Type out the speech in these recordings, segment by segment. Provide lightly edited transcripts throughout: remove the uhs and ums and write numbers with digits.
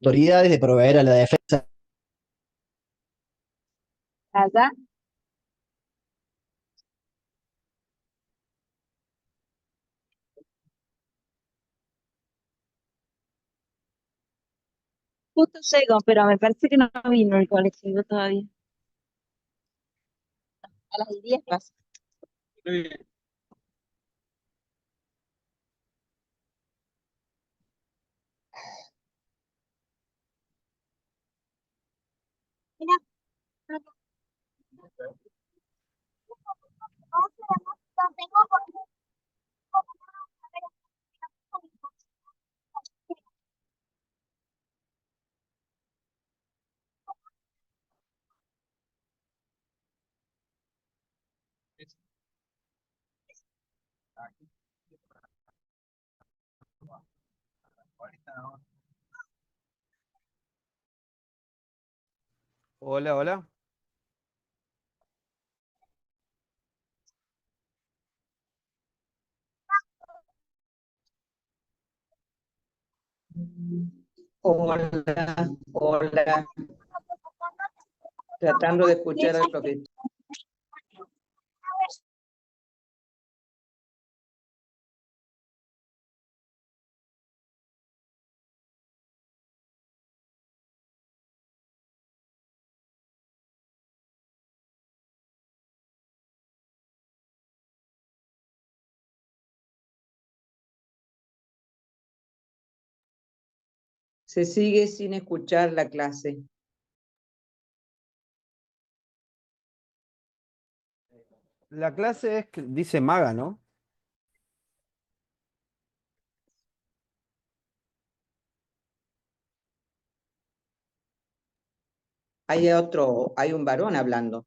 Autoridades de proveer a la defensa. Allá, justo llego, pero me parece que no vino el colectivo todavía. A las 10 pasa. Mira, Hola, hola. Hola, hola, tratando de escuchar al profesor. Se sigue sin escuchar la clase. La clase es, dice maga, ¿no? Hay un varón hablando.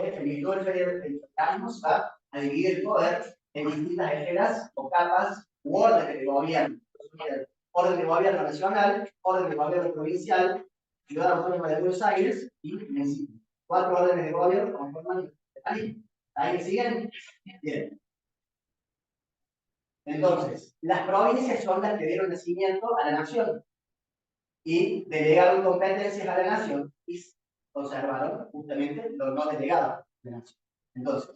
el federalismo se va a dividir el poder en distintas esferas o capas u órdenes de gobierno. Orden de gobierno nacional, orden de gobierno provincial, ciudad autónoma de Buenos Aires y municipio. 4 órdenes de gobierno conforman el federalismo. ¿Ahí me siguen? Bien. Entonces, las provincias son las que dieron nacimiento a la nación y delegaron competencias a la nación y conservaron justamente los no delegados de la nación. Entonces,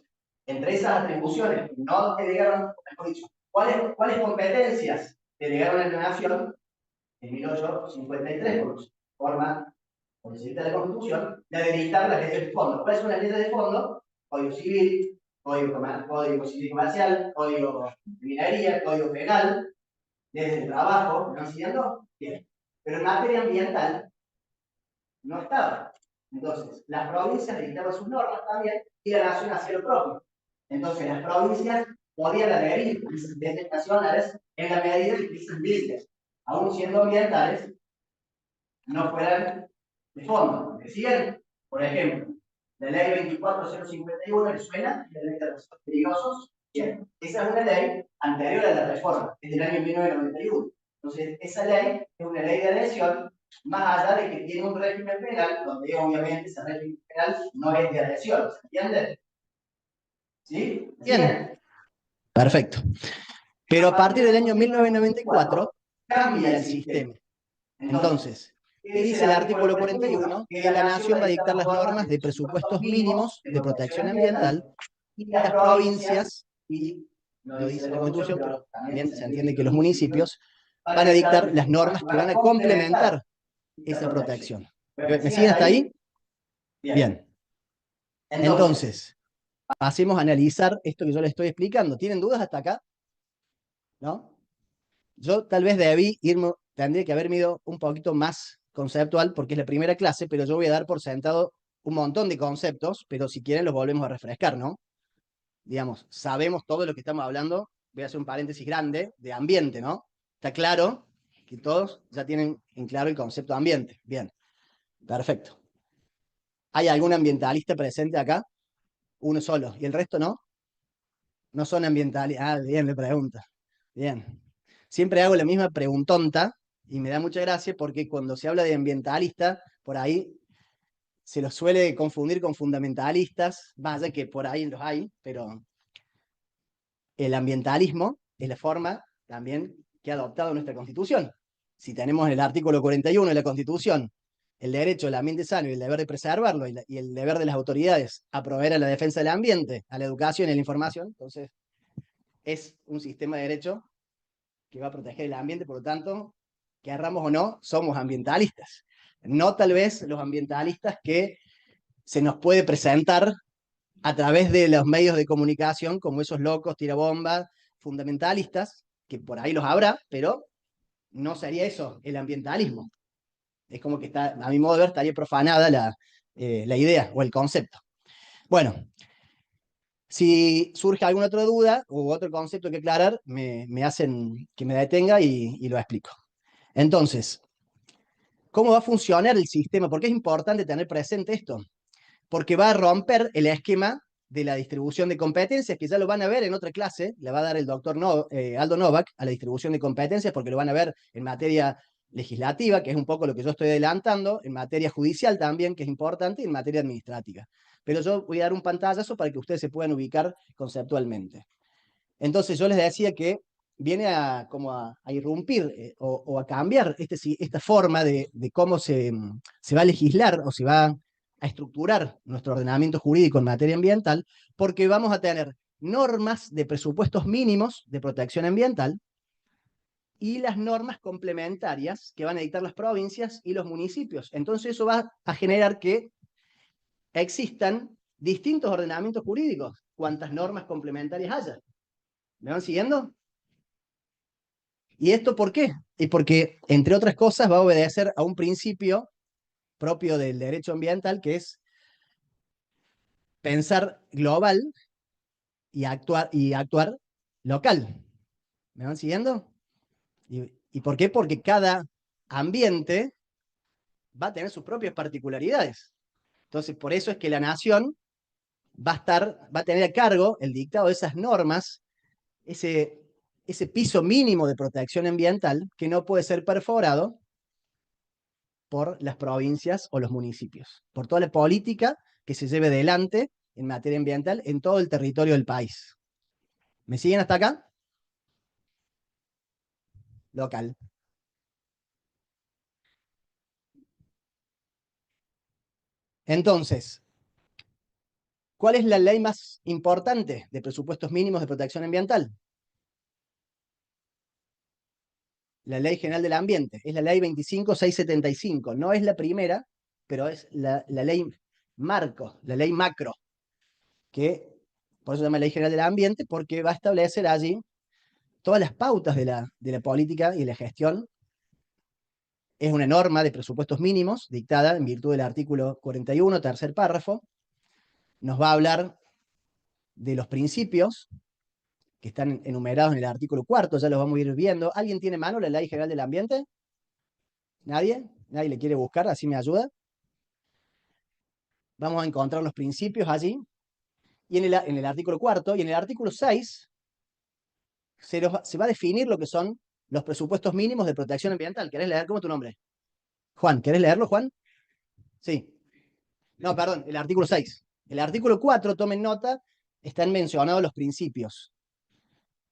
entre esas atribuciones no delegaron, mejor dicho, ¿cuáles competencias delegaron a la nación? En 1853, por forma, por decirte la Constitución, la de dictar las leyes de fondo. ¿Cuáles son las leyes de fondo? Código Civil, Código Civil y Comercial, Código de Minería, Código Penal, leyes de trabajo, ¿me van siguiendo? Bien. Pero en materia ambiental no estaba. Entonces, las provincias dictaban sus normas también y la nación hacía lo propio. Entonces, las provincias podían adherir a las leyes nacionales en la medida que esas leyes, aún siendo ambientales, no fueran de fondo. ¿Me siguen? Por ejemplo, la ley 24051 ¿le suena? La ley de residuos peligrosos. Bien, esa es una ley anterior a la reforma, es del año 1991. Entonces, esa ley es una ley de adhesión, más allá de que tiene un régimen penal, donde obviamente ese régimen penal no es de adhesión, ¿se entiende? ¿Sí? Bien, perfecto. Pero a partir del año 1994 cambia el sistema. Entonces, ¿qué dice el artículo 41? Que la nación va a dictar las normas de presupuestos mínimos de protección ambiental y las provincias, y lo dice la Constitución, pero también se entiende que los municipios van a dictar las normas que van a complementar esa protección. ¿Me siguen hasta ahí? Bien. Entonces, pasemos a analizar esto que yo les estoy explicando. ¿Tienen dudas hasta acá? ¿No? Yo tal vez tendría que haberme ido un poquito más conceptual porque es la primera clase, pero yo voy a dar por sentado un montón de conceptos, pero si quieren los volvemos a refrescar, ¿no? Digamos, sabemos todo lo que estamos hablando, voy a hacer un paréntesis grande, de ambiente, ¿no? Está claro que todos ya tienen en claro el concepto de ambiente. Bien, perfecto. ¿Hay algún ambientalista presente acá? Uno solo, ¿y el resto no? No son ambientalistas. Ah, bien, le pregunta. Bien. Siempre hago la misma preguntonta y me da mucha gracia porque cuando se habla de ambientalista, por ahí se los suele confundir con fundamentalistas, vaya que por ahí los hay, pero el ambientalismo es la forma también que ha adoptado nuestra Constitución. Si tenemos en el artículo 41 de la Constitución el derecho al ambiente sano y el deber de preservarlo y el deber de las autoridades a proveer a la defensa del ambiente, a la educación y a la información, entonces es un sistema de derecho que va a proteger el ambiente, por lo tanto, querramos o no, somos ambientalistas. No tal vez los ambientalistas que se nos puede presentar a través de los medios de comunicación, como esos locos, tirabombas, fundamentalistas, que por ahí los habrá, pero no sería eso el ambientalismo. Es como que está, a mi modo de ver, estaría profanada la idea o el concepto. Bueno, si surge alguna otra duda o otro concepto que aclarar, me hacen que me detenga y lo explico. Entonces, ¿cómo va a funcionar el sistema? ¿Por qué es importante tener presente esto? Porque va a romper el esquema de la distribución de competencias, que ya lo van a ver en otra clase, le va a dar el doctor Aldo Novak a la distribución de competencias, porque lo van a ver en materia legislativa, que es un poco lo que yo estoy adelantando, en materia judicial también, que es importante, y en materia administrativa. Pero yo voy a dar un pantallazo para que ustedes se puedan ubicar conceptualmente. Entonces yo les decía que viene como a irrumpir o a cambiar esta forma de cómo se va a legislar o se va a estructurar nuestro ordenamiento jurídico en materia ambiental, porque vamos a tener normas de presupuestos mínimos de protección ambiental y las normas complementarias que van a dictar las provincias y los municipios. Entonces eso va a generar que existan distintos ordenamientos jurídicos, cuantas normas complementarias haya. ¿Me van siguiendo? ¿Y esto por qué? Y porque, entre otras cosas, va a obedecer a un principio propio del derecho ambiental, que es pensar global y actuar local. ¿Me van siguiendo? ¿Y por qué? Porque cada ambiente va a tener sus propias particularidades. Entonces, por eso es que la nación va a tener a cargo el dictado de esas normas, ese piso mínimo de protección ambiental que no puede ser perforado por las provincias o los municipios, por toda la política que se lleve adelante en materia ambiental en todo el territorio del país. ¿Me siguen hasta acá? Local. Entonces, ¿cuál es la ley más importante de presupuestos mínimos de protección ambiental? La Ley General del Ambiente. Es la Ley 25675. No es la primera, pero es la ley marco, la ley macro, que por eso se llama Ley General del Ambiente, porque va a establecer allí todas las pautas de la política y de la gestión. Es una norma de presupuestos mínimos dictada en virtud del artículo 41, tercer párrafo. Nos va a hablar de los principios que están enumerados en el artículo cuarto, ya los vamos a ir viendo. ¿Alguien tiene mano la Ley General del Ambiente? ¿Nadie? ¿Nadie le quiere buscar? Así me ayuda. Vamos a encontrar los principios allí, y en el artículo cuarto, y en el artículo 6 se va a definir lo que son los presupuestos mínimos de protección ambiental. ¿Querés leer? ¿Cómo es tu nombre? Juan, ¿querés leerlo, Juan? Sí. No, perdón, el artículo 6. El artículo 4, tomen nota, están mencionados los principios.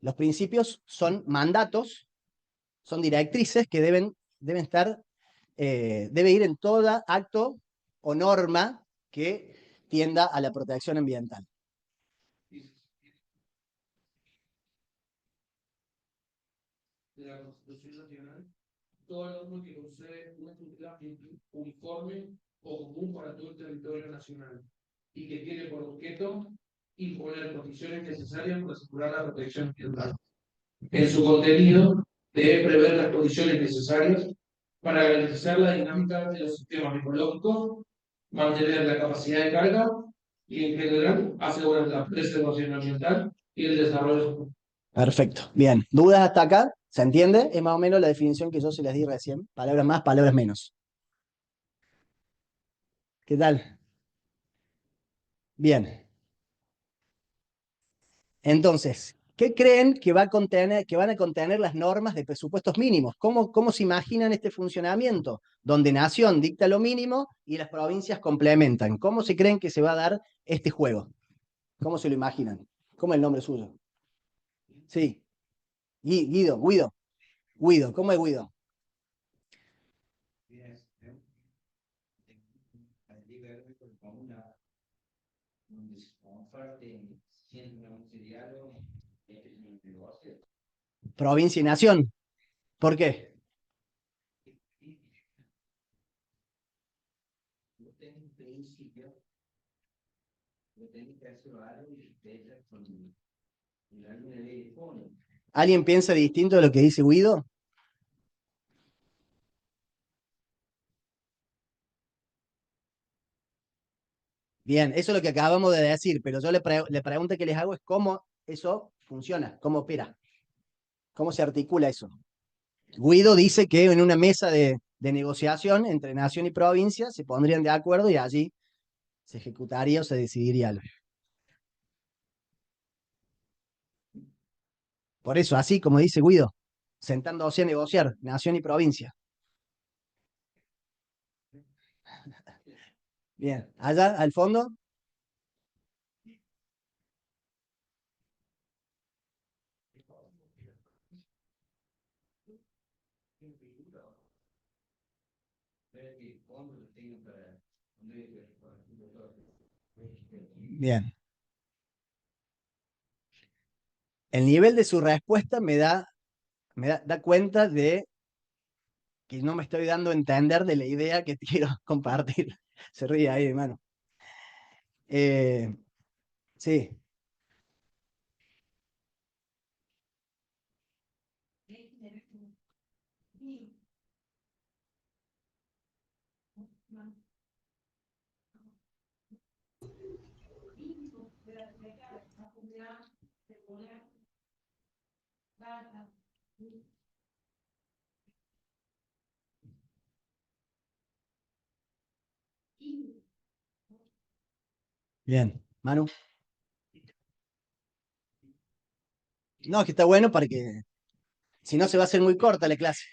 Los principios son mandatos, son directrices que debe ir en todo acto o norma que tienda a la protección ambiental. De la Constitución Nacional, toda norma que posee una estructura uniforme o común para todo el territorio nacional y que tiene por objeto imponer condiciones necesarias para asegurar la protección ambiental. En su contenido, debe prever las condiciones necesarias para garantizar la dinámica de los sistemas ecológicos, mantener la capacidad de carga y, en general, asegurar la preservación ambiental y el desarrollo. Perfecto. Bien. ¿Dudas hasta acá? ¿Se entiende? Es más o menos la definición que yo se les di recién. Palabras más, palabras menos. ¿Qué tal? Bien. Entonces, ¿qué creen que van a contener las normas de presupuestos mínimos? ¿Cómo se imaginan este funcionamiento? Donde Nación dicta lo mínimo y las provincias complementan. ¿Cómo se creen que se va a dar este juego? ¿Cómo se lo imaginan? ¿Cómo es el nombre suyo? Sí. Guido, ¿cómo es Guido? Provincia y nación. ¿Por qué? ¿Alguien piensa distinto de lo que dice Guido? Bien, eso es lo que acabamos de decir, pero yo la pregunta que les hago es cómo eso funciona, cómo opera, cómo se articula eso. Guido dice que en una mesa de negociación entre nación y provincia se pondrían de acuerdo y allí se ejecutaría o se decidiría algo. Por eso, así como dice Guido, sentándose a negociar nación y provincia. Bien, allá al fondo. Bien. El nivel de su respuesta da cuenta de que no me estoy dando a entender de la idea que quiero compartir. Se ríe ahí, hermano. Sí, bien. Manu. No, es que está bueno para que, si no se va a hacer muy corta la clase.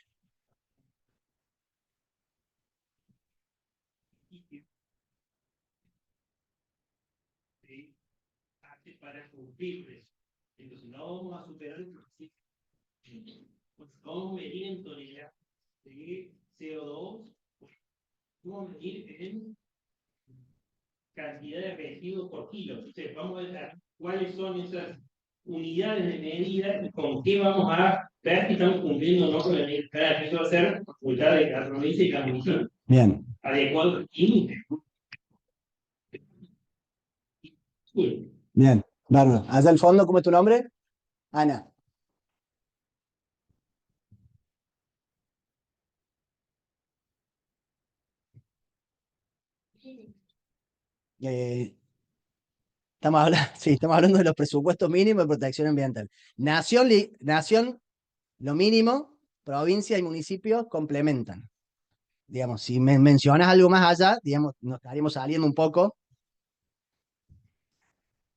¿Sí? Hace para cumplirles. Entonces no vamos a superar el principio. Pues vamos a medir en toneladas de CO2, vamos a medir en cantidad de residuos por kilo. Entonces vamos a ver cuáles son esas unidades de medida y con qué vamos a ver si estamos cumpliendo o no con la medida. Claro, eso va a ser facultad de cada provincia y cada municipio. Bien. Adecuado al límite. Bien, bárbaro. Allá al fondo, ¿cómo es tu nombre? Ana. Eh, estamos hablando, sí, estamos hablando de los presupuestos mínimos de protección ambiental. Nación, lo mínimo, provincia y municipio complementan. Digamos, si mencionas algo más allá, digamos, nos estaríamos saliendo un poco.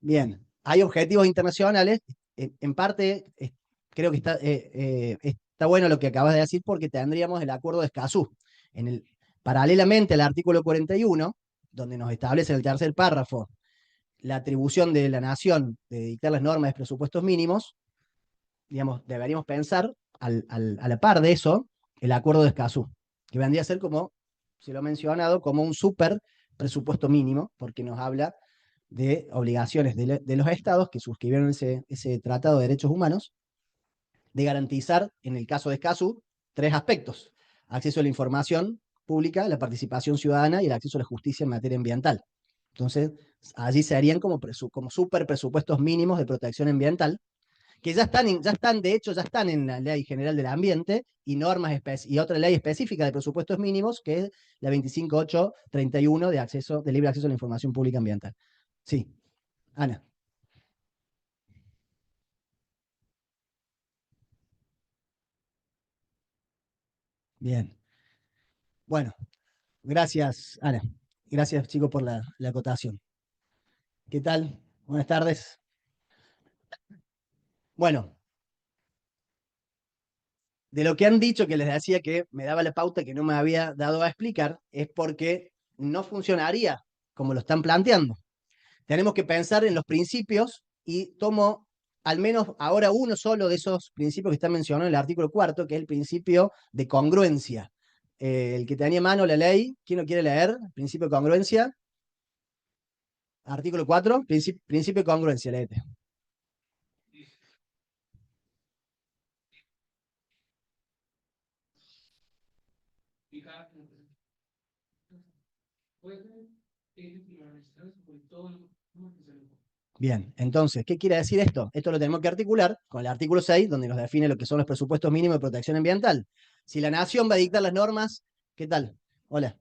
Bien, hay objetivos internacionales. En parte, creo que está bueno lo que acabas de decir porque tendríamos el acuerdo de Escazú. Paralelamente al artículo 41, donde nos establece en el tercer párrafo la atribución de la nación de dictar las normas de presupuestos mínimos, digamos, deberíamos pensar a la par de eso el acuerdo de Escazú, que vendría a ser como, se lo he mencionado, como un super presupuesto mínimo, porque nos habla de obligaciones de los estados que suscribieron ese Tratado de Derechos Humanos, de garantizar, en el caso de Escazú, tres aspectos: acceso a la información pública, la participación ciudadana y el acceso a la justicia en materia ambiental. Entonces, allí se harían como super presupuestos mínimos de protección ambiental, que de hecho, ya están en la Ley General del Ambiente y y otra ley específica de presupuestos mínimos, que es la 25831 de libre acceso a la información pública ambiental. Sí, Ana. Bien. Bueno, gracias, Ana. Gracias, chicos, por la acotación. ¿Qué tal? Buenas tardes. Bueno, de lo que han dicho, que les decía que me daba la pauta que no me había dado a explicar, es porque no funcionaría como lo están planteando. Tenemos que pensar en los principios y tomo al menos ahora uno solo de esos principios que están mencionados en el artículo 4, que es el principio de congruencia. El que tenía a mano la ley, ¿quién lo quiere leer? Principio de congruencia. Artículo 4, principio de congruencia, léete. Bien, entonces, ¿qué quiere decir esto? Esto lo tenemos que articular con el artículo 6, donde nos define lo que son los presupuestos mínimos de protección ambiental. Si la nación va a dictar las normas, ¿qué tal? Hola.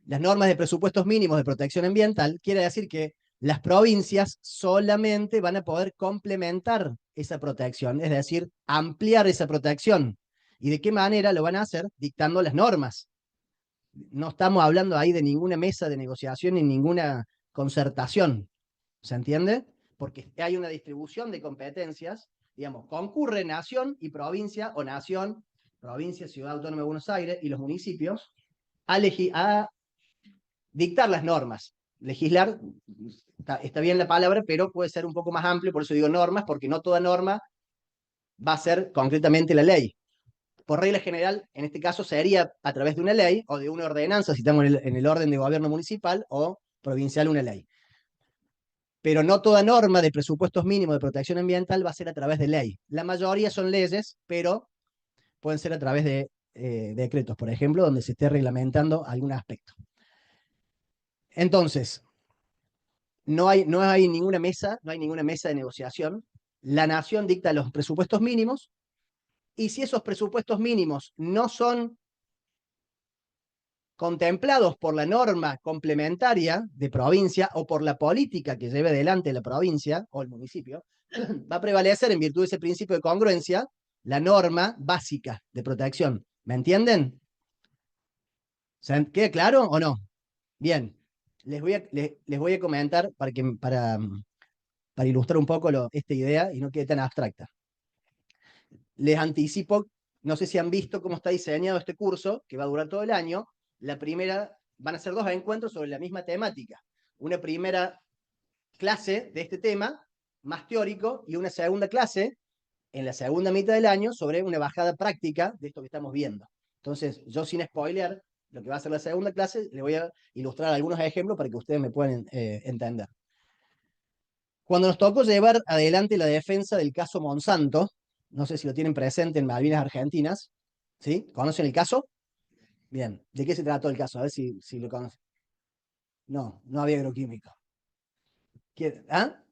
Las normas de presupuestos mínimos de protección ambiental, quiere decir que las provincias solamente van a poder complementar esa protección, es decir, ampliar esa protección. ¿Y de qué manera lo van a hacer? Dictando las normas. No estamos hablando ahí de ninguna mesa de negociación ni ninguna concertación. ¿Se entiende? Porque hay una distribución de competencias, digamos, concurre nación y provincia, o nación, provincia, Ciudad Autónoma de Buenos Aires y los municipios, a dictar las normas. Legislar, está bien la palabra, pero puede ser un poco más amplio, por eso digo normas, porque no toda norma va a ser concretamente la ley. Por regla general, en este caso sería a través de una ley o de una ordenanza, si estamos en el orden de gobierno municipal o provincial, una ley. Pero no toda norma de presupuestos mínimos de protección ambiental va a ser a través de ley. La mayoría son leyes, pero pueden ser a través de decretos, por ejemplo, donde se esté reglamentando algún aspecto. Entonces, no hay ninguna mesa de negociación. La nación dicta los presupuestos mínimos, y si esos presupuestos mínimos no son contemplados por la norma complementaria de provincia o por la política que lleve adelante la provincia o el municipio, va a prevalecer, en virtud de ese principio de congruencia, la norma básica de protección. ¿Me entienden? ¿Queda claro o no? Bien. les voy a comentar para ilustrar un poco esta idea y no quede tan abstracta. Les anticipo, no sé si han visto cómo está diseñado este curso, que va a durar todo el año. La primera, van a ser 2 encuentros sobre la misma temática. Una primera clase de este tema, más teórico, y una segunda clase, en la segunda mitad del año, sobre una bajada práctica de esto que estamos viendo. Entonces, yo sin spoilear lo que va a ser la segunda clase, les voy a ilustrar algunos ejemplos para que ustedes me puedan entender. Cuando nos tocó llevar adelante la defensa del caso Monsanto, no sé si lo tienen presente en Malvinas Argentinas, ¿sí? ¿Conocen el caso? Bien, ¿de qué se trató el caso? A ver si lo conocen. No, no había agroquímico. ¿Ah?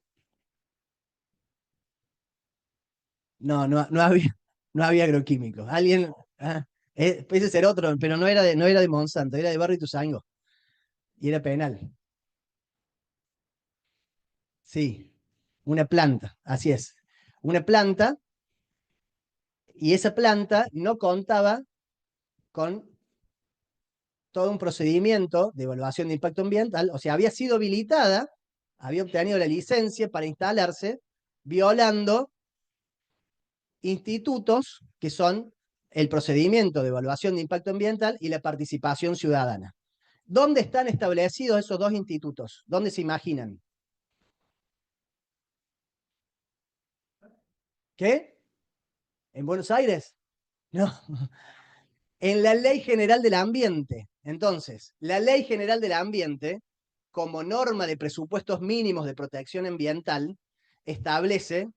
No, no había agroquímicos. Alguien, puede ser otro, pero no era de Monsanto, era de Barrio Ituzaingó. Y era penal. Sí, una planta, así es. Una planta, y esa planta no contaba con todo un procedimiento de evaluación de impacto ambiental, o sea, había sido habilitada, había obtenido la licencia para instalarse, violando institutos que son el procedimiento de evaluación de impacto ambiental y la participación ciudadana. ¿Dónde están establecidos esos 2 institutos? ¿Dónde se imaginan? ¿Qué? ¿En Buenos Aires? No. En la Ley General del Ambiente. Entonces, la Ley General del Ambiente, como norma de presupuestos mínimos de protección ambiental, establece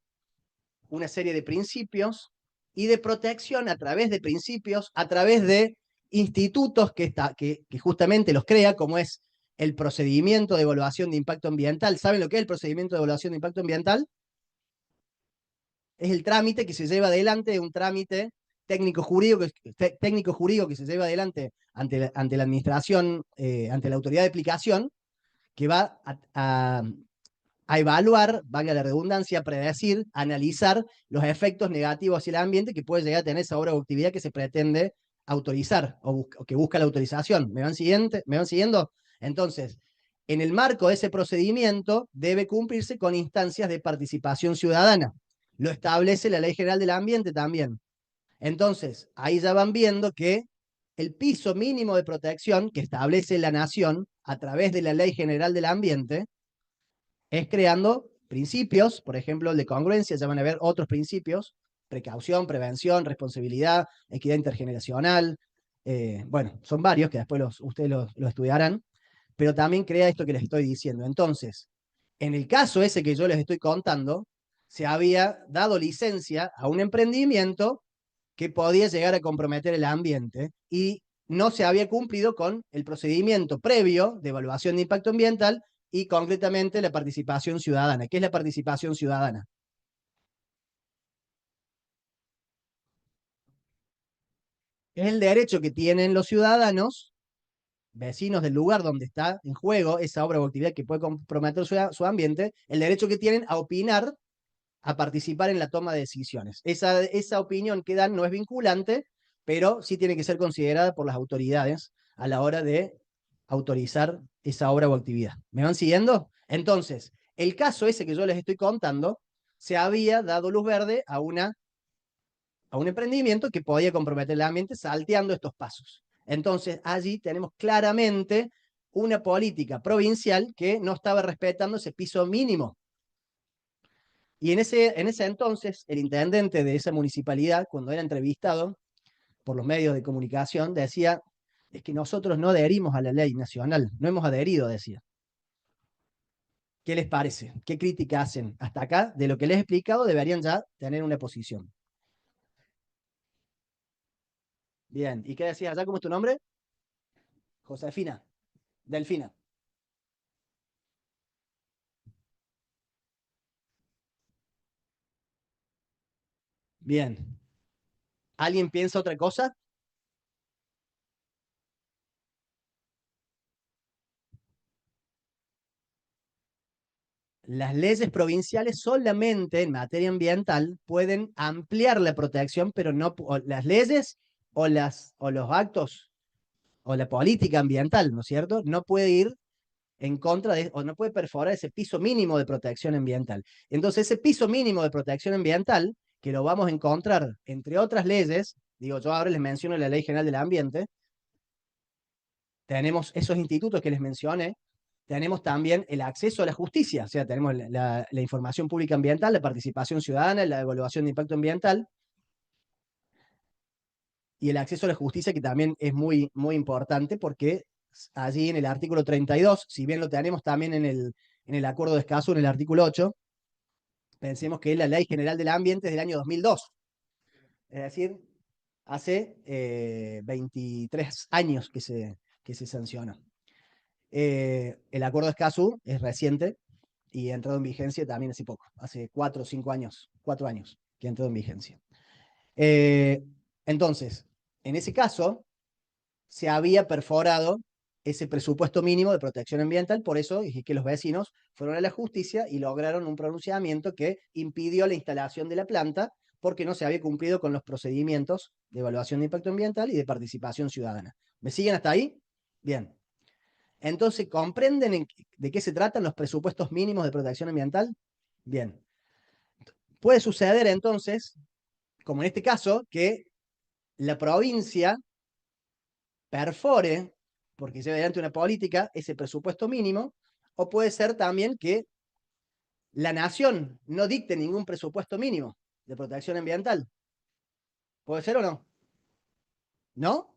una serie de principios y de protección a través de principios, a través de institutos que justamente los crea, como es el procedimiento de evaluación de impacto ambiental. ¿Saben lo que es el procedimiento de evaluación de impacto ambiental? Es el trámite que se lleva adelante, un trámite técnico jurídico que se lleva adelante ante la administración, ante la autoridad de aplicación, que va a evaluar, valga la redundancia, predecir, analizar los efectos negativos hacia el ambiente que puede llegar a tener esa obra o actividad que se pretende autorizar o que busca la autorización. ¿Me van siguiendo? Entonces, en el marco de ese procedimiento debe cumplirse con instancias de participación ciudadana. Lo establece la Ley General del Ambiente también. Entonces, ahí ya van viendo que el piso mínimo de protección que establece la Nación a través de la Ley General del Ambiente es creando principios, por ejemplo, el de congruencia, ya van a ver otros principios, precaución, prevención, responsabilidad, equidad intergeneracional, bueno, son varios que después ustedes los estudiarán, pero también crea esto que les estoy diciendo. Entonces, en el caso ese que yo les estoy contando, se había dado licencia a un emprendimiento que podía llegar a comprometer el ambiente y no se había cumplido con el procedimiento previo de evaluación de impacto ambiental y concretamente la participación ciudadana. ¿Qué es la participación ciudadana? Es el derecho que tienen los ciudadanos, vecinos del lugar donde está en juego esa obra o actividad que puede comprometer su ambiente, el derecho que tienen a opinar, a participar en la toma de decisiones. Esa opinión que dan no es vinculante, pero sí tiene que ser considerada por las autoridades a la hora de autorizar esa obra o actividad. ¿Me van siguiendo? Entonces, el caso ese que yo les estoy contando, se había dado luz verde a un emprendimiento que podía comprometer el ambiente salteando estos pasos. Entonces, allí tenemos claramente una política provincial que no estaba respetando ese piso mínimo. Y en ese entonces, el intendente de esa municipalidad, cuando era entrevistado por los medios de comunicación, decía, es que nosotros no adherimos a la ley nacional, no hemos adherido, decía. ¿Qué les parece? ¿Qué crítica hacen? Hasta acá, de lo que les he explicado, deberían ya tener una posición. Bien, ¿y qué decías allá? ¿Cómo es tu nombre? Josefina. Delfina. Bien. ¿Alguien piensa otra cosa? Las leyes provinciales solamente en materia ambiental pueden ampliar la protección, pero no las leyes o los actos o la política ambiental, ¿no es cierto? No puede ir en contra de, o no puede perforar ese piso mínimo de protección ambiental. Entonces, ese piso mínimo de protección ambiental, que lo vamos a encontrar, entre otras leyes, digo, yo ahora les menciono la Ley General del Ambiente, tenemos esos institutos que les mencioné, tenemos también el acceso a la justicia, o sea, tenemos la información pública ambiental, la participación ciudadana, la evaluación de impacto ambiental, y el acceso a la justicia, que también es muy, muy importante, porque allí en el artículo 32, si bien lo tenemos también en el acuerdo de Escazú, en el artículo 8, pensemos que la Ley General del Ambiente es del año 2002, es decir, hace 23 años que se sancionó. El acuerdo de Escazú es reciente y ha entrado en vigencia también hace poco, hace 4 o 5 años, 4 años que ha entrado en vigencia. Entonces, en ese caso, se había perforado ese presupuesto mínimo de protección ambiental, por eso es que los vecinos fueron a la justicia y lograron un pronunciamiento que impidió la instalación de la planta porque no se había cumplido con los procedimientos de evaluación de impacto ambiental y de participación ciudadana. ¿Me siguen hasta ahí? Bien. Entonces, ¿comprenden de qué se tratan los presupuestos mínimos de protección ambiental? Bien. Puede suceder entonces, como en este caso, que la provincia perfore, porque lleva adelante una política, ese presupuesto mínimo, o puede ser también que la nación no dicte ningún presupuesto mínimo de protección ambiental. ¿Puede ser o no? ¿No?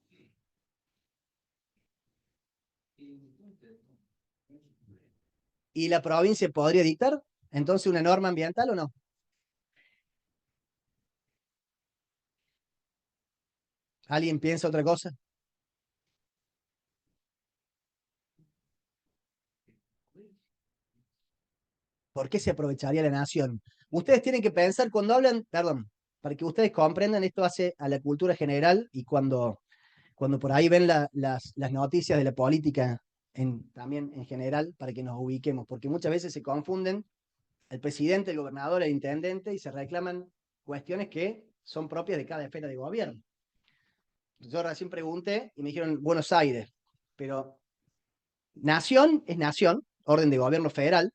¿Y la provincia podría dictar entonces una norma ambiental o no? ¿Alguien piensa otra cosa? ¿Por qué se aprovecharía la nación? Ustedes tienen que pensar cuando hablan, perdón, para que ustedes comprendan, esto hace a la cultura general y cuando por ahí ven las noticias de la política también en general, para que nos ubiquemos, porque muchas veces se confunden el presidente, el gobernador, el intendente y se reclaman cuestiones que son propias de cada esfera de gobierno. Yo recién pregunté y me dijeron Buenos Aires, pero nación es nación, orden de gobierno federal.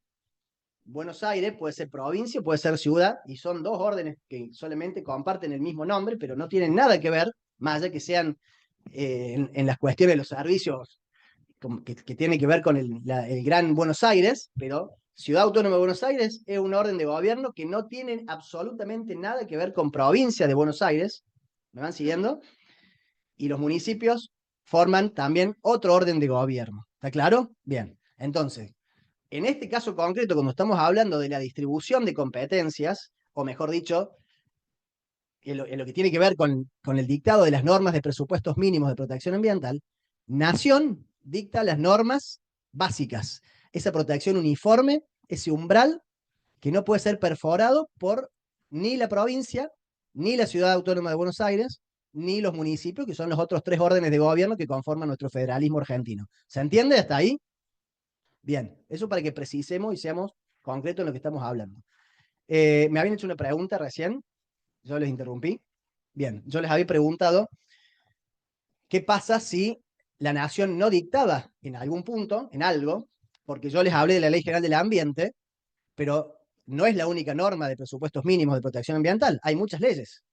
Buenos Aires puede ser provincia, puede ser ciudad, y son dos órdenes que solamente comparten el mismo nombre, pero no tienen nada que ver, más allá que sean en las cuestiones de los servicios que tiene que ver con el Gran Buenos Aires, pero Ciudad Autónoma de Buenos Aires es un orden de gobierno que no tiene absolutamente nada que ver con provincia de Buenos Aires. ¿Me van siguiendo? Y los municipios forman también otro orden de gobierno. ¿Está claro? Bien. Entonces, en este caso concreto, cuando estamos hablando de la distribución de competencias, o mejor dicho, en lo que tiene que ver con el dictado de las normas de presupuestos mínimos de protección ambiental, Nación dicta las normas básicas, esa protección uniforme, ese umbral que no puede ser perforado por ni la provincia, ni la Ciudad Autónoma de Buenos Aires, ni los municipios, que son los otros tres órdenes de gobierno que conforman nuestro federalismo argentino. ¿Se entiende hasta ahí? Bien, eso para que precisemos y seamos concretos en lo que estamos hablando. Me habían hecho una pregunta recién, yo les interrumpí. Bien, yo les había preguntado qué pasa si la nación no dictaba en algún punto, en algo, porque yo les hablé de la Ley General del Ambiente, pero no es la única norma de presupuestos mínimos de protección ambiental, hay muchas leyes.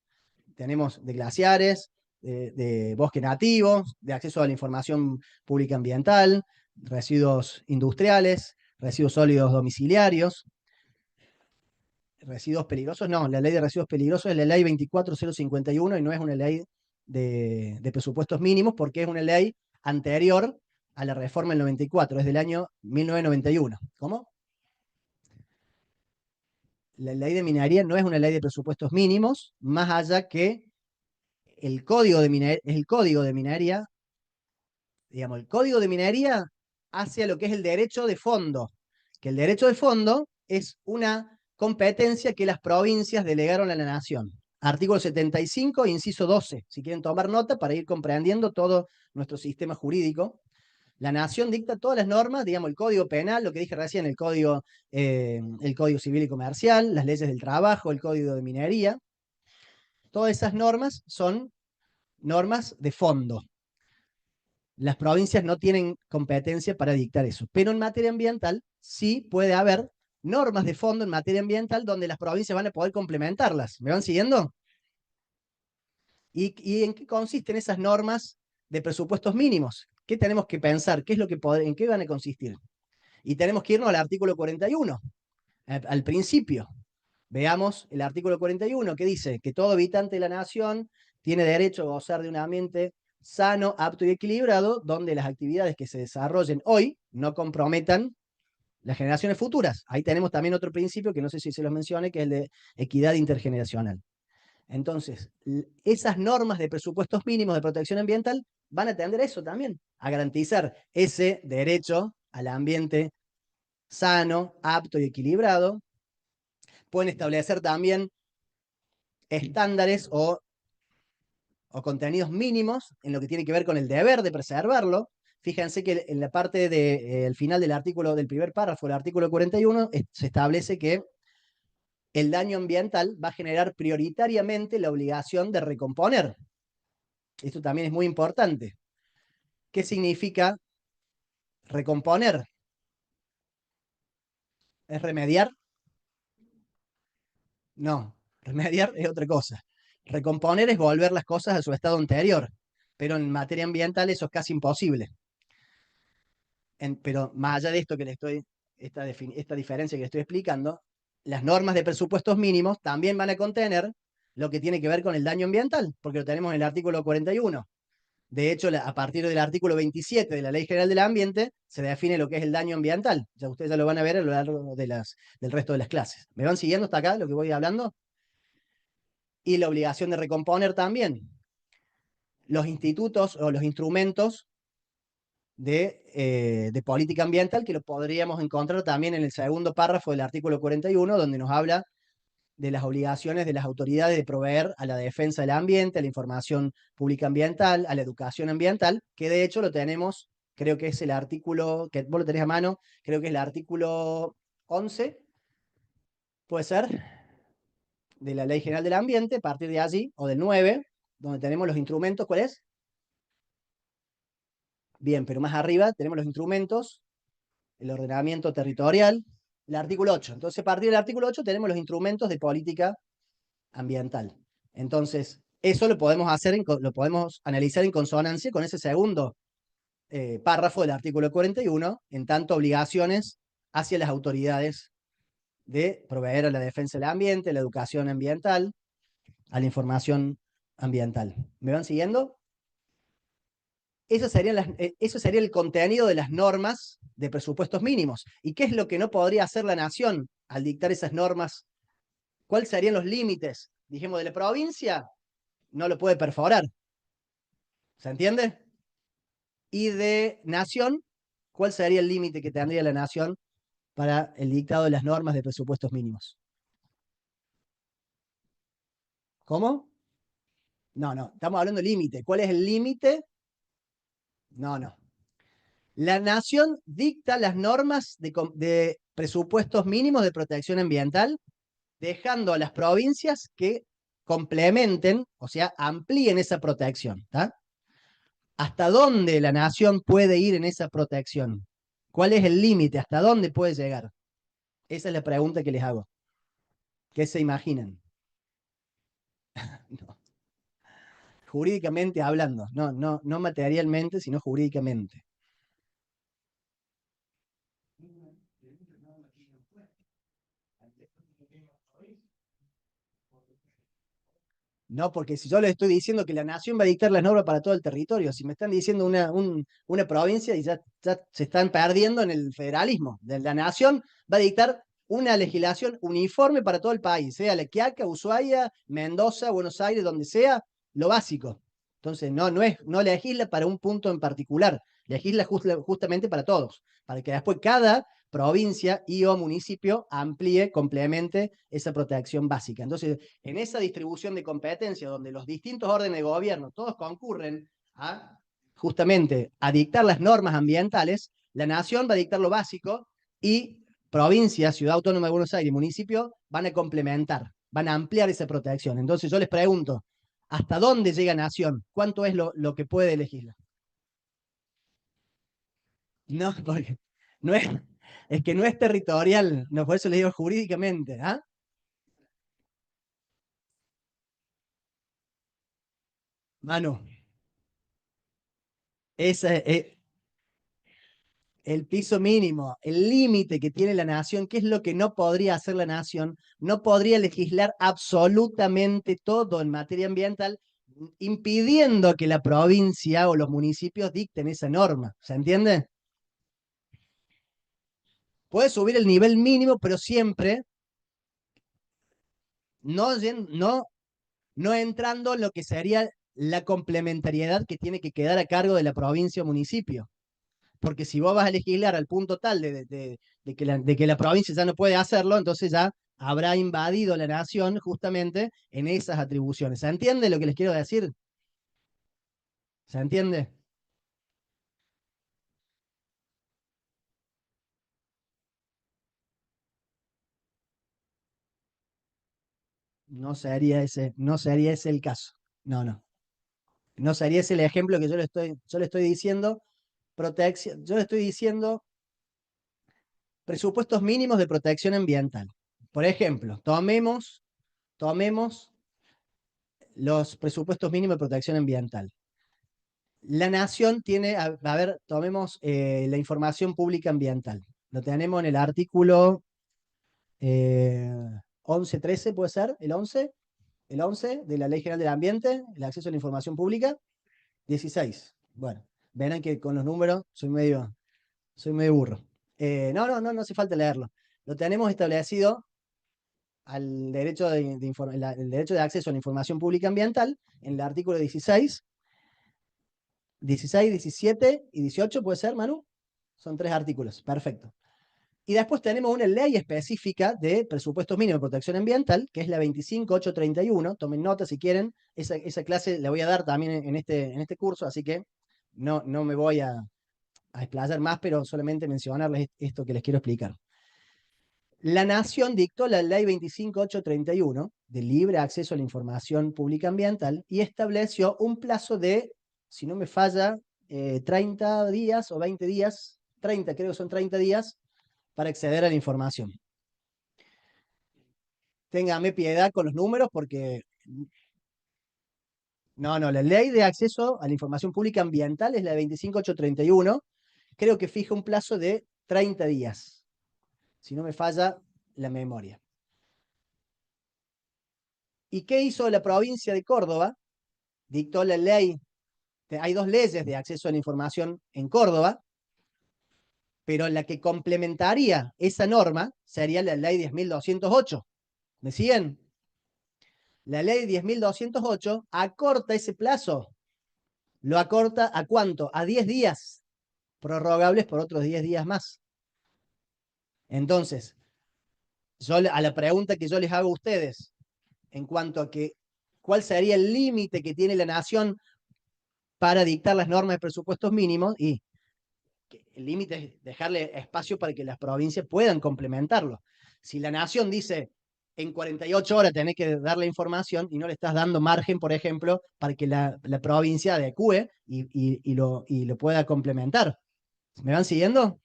Tenemos de glaciares, de bosques nativos, de acceso a la información pública ambiental, residuos industriales, residuos sólidos domiciliarios, residuos peligrosos, no, la ley de residuos peligrosos es la ley 24051 y no es una ley de presupuestos mínimos porque es una ley anterior a la reforma del 94, es del año 1991. ¿Cómo? La ley de minería no es una ley de presupuestos mínimos, más allá que el código de minería, digamos, el código de minería hacia lo que es el derecho de fondo, que el derecho de fondo es una competencia que las provincias delegaron a la nación. Artículo 75, inciso 12, si quieren tomar nota para ir comprendiendo todo nuestro sistema jurídico. La nación dicta todas las normas, digamos, el código penal, lo que dije recién, el código civil y comercial, las leyes del trabajo, el código de minería. Todas esas normas son normas de fondo. Las provincias no tienen competencia para dictar eso, pero en materia ambiental sí puede haber normas de fondo en materia ambiental donde las provincias van a poder complementarlas. ¿Me van siguiendo? ¿Y en qué consisten esas normas de presupuestos mínimos? ¿Qué tenemos que pensar? ¿Qué es lo que en qué van a consistir? Y tenemos que irnos al artículo 41, al principio. Veamos el artículo 41 que dice que todo habitante de la nación tiene derecho a gozar de un ambiente sano, apto y equilibrado, donde las actividades que se desarrollen hoy no comprometan las generaciones futuras. Ahí tenemos también otro principio que no sé si se los mencione, que es el de equidad intergeneracional. Entonces, esas normas de presupuestos mínimos de protección ambiental van a atender eso también, a garantizar ese derecho al ambiente sano, apto y equilibrado. Pueden establecer también estándares o contenidos mínimos en lo que tiene que ver con el deber de preservarlo. Fíjense que en la parte del final del artículo, del primer párrafo del artículo 41, se establece que el daño ambiental va a generar prioritariamente la obligación de recomponer. Esto también es muy importante. ¿Qué significa recomponer? ¿Es remediar? No, remediar es otra cosa. Recomponer es volver las cosas a su estado anterior, pero en materia ambiental eso es casi imposible. Pero más allá de esto que le estoy, esta diferencia que le estoy explicando, las normas de presupuestos mínimos también van a contener lo que tiene que ver con el daño ambiental, porque lo tenemos en el artículo 41. De hecho, a partir del artículo 27 de la Ley General del Ambiente, se define lo que es el daño ambiental. Ya ustedes ya lo van a ver a lo largo del resto de las clases. ¿Me van siguiendo hasta acá lo que voy hablando? Y la obligación de recomponer también. Los institutos o los instrumentos de política ambiental, que lo podríamos encontrar también en el segundo párrafo del artículo 41, donde nos habla de las obligaciones de las autoridades de proveer a la defensa del ambiente, a la información pública ambiental, a la educación ambiental, que de hecho lo tenemos, creo que es el artículo, que vos lo tenés a mano, creo que es el artículo 11, puede ser, de la Ley General del Ambiente, a partir de allí, o del 9, donde tenemos los instrumentos, ¿cuál es? Bien, pero más arriba tenemos los instrumentos, el ordenamiento territorial, el artículo 8. Entonces, a partir del artículo 8 tenemos los instrumentos de política ambiental. Entonces, eso lo podemos hacer, lo podemos analizar en consonancia con ese segundo párrafo del artículo 41, en tanto obligaciones hacia las autoridades de proveer a la defensa del ambiente, la educación ambiental, a la información ambiental. ¿Me van siguiendo? Eso sería el contenido de las normas de presupuestos mínimos. ¿Y qué es lo que no podría hacer la nación al dictar esas normas? ¿Cuáles serían los límites? Dijimos, de la provincia no lo puede perforar. ¿Se entiende? Y de nación, ¿cuál sería el límite que tendría la nación para el dictado de las normas de presupuestos mínimos? ¿Cómo? No, estamos hablando de límite. ¿Cuál es el límite? No. La nación dicta las normas de presupuestos mínimos de protección ambiental, dejando a las provincias que complementen, o sea, amplíen esa protección. ¿Está? ¿Hasta dónde la nación puede ir en esa protección? ¿Cuál es el límite? ¿Hasta dónde puede llegar? Esa es la pregunta que les hago. ¿Qué se imaginan? No. Jurídicamente hablando, no materialmente, sino jurídicamente. No, porque si yo les estoy diciendo que la nación va a dictar las normas para todo el territorio, si me están diciendo una provincia y ya se están perdiendo en el federalismo, la nación va a dictar una legislación uniforme para todo el país, sea La Quiaca, Ushuaia, Mendoza, Buenos Aires, donde sea, lo básico. Entonces, no legisla para un punto en particular, legisla justamente para todos, para que después cada provincia y o municipio amplíe, complemente esa protección básica. Entonces, en esa distribución de competencias, donde los distintos órdenes de gobierno todos concurren justamente a dictar las normas ambientales, la nación va a dictar lo básico y provincia, Ciudad Autónoma de Buenos Aires y municipio van a complementar, van a ampliar esa protección. Entonces yo les pregunto, ¿hasta dónde llega nación? ¿Cuánto es lo que puede legislar? No, porque no es que no es territorial, no, por eso le digo jurídicamente, ¿ah? Manu, ese es el piso mínimo, el límite que tiene la nación, ¿qué es lo que no podría hacer la nación? No podría legislar absolutamente todo en materia ambiental, impidiendo que la provincia o los municipios dicten esa norma. ¿Se entiende? Puede subir el nivel mínimo, pero siempre no, no entrando en lo que sería la complementariedad que tiene que quedar a cargo de la provincia o municipio. Porque si vos vas a legislar al punto tal de que la provincia ya no puede hacerlo, entonces ya habrá invadido la nación justamente en esas atribuciones. ¿Se entiende lo que les quiero decir? ¿Se entiende? No sería ese el caso. No, no. No sería ese el ejemplo que yo le estoy diciendo. Protección, yo le estoy diciendo presupuestos mínimos de protección ambiental. Por ejemplo, tomemos los presupuestos mínimos de protección ambiental. La nación tiene, a ver, tomemos la información pública ambiental. Lo tenemos en el artículo 11.13, ¿puede ser? El 11 de la Ley General del Ambiente, el acceso a la información pública. 16. Bueno, verán que con los números soy medio burro. No hace falta leerlo. Lo tenemos establecido al derecho el derecho de acceso a la información pública ambiental en el artículo 16, 16, 17 y 18, ¿puede ser, Manu? Son 3 artículos, perfecto. Y después tenemos una ley específica de presupuestos mínimos de protección ambiental, que es la 25831. Tomen nota si quieren. Esa clase la voy a dar también en este curso, así que no me voy a explayar más, pero solamente mencionarles esto que les quiero explicar. La Nación dictó la ley 25831 de libre acceso a la información pública ambiental y estableció un plazo de, si no me falla, 30 días o 20 días, 30, creo que son 30 días, para acceder a la información. Téngame piedad con los números porque no, la ley de acceso a la información pública ambiental es la de 25831. Creo que fija un plazo de 30 días, si no me falla la memoria. ¿Y qué hizo la provincia de Córdoba? Dictó la ley, hay 2 leyes de acceso a la información en Córdoba, pero la que complementaría esa norma sería la ley 10.208. ¿Me siguen? La ley 10.208 acorta ese plazo. ¿Lo acorta a cuánto? A 10 días, prorrogables por otros 10 días más. Entonces, a la pregunta que yo les hago a ustedes, en cuanto a cuál sería el límite que tiene la nación para dictar las normas de presupuestos mínimos, y el límite es dejarle espacio para que las provincias puedan complementarlo. Si la nación dice en 48 horas tenés que dar la información y no le estás dando margen, por ejemplo, para que la provincia adecue y lo pueda complementar. ¿Me van siguiendo?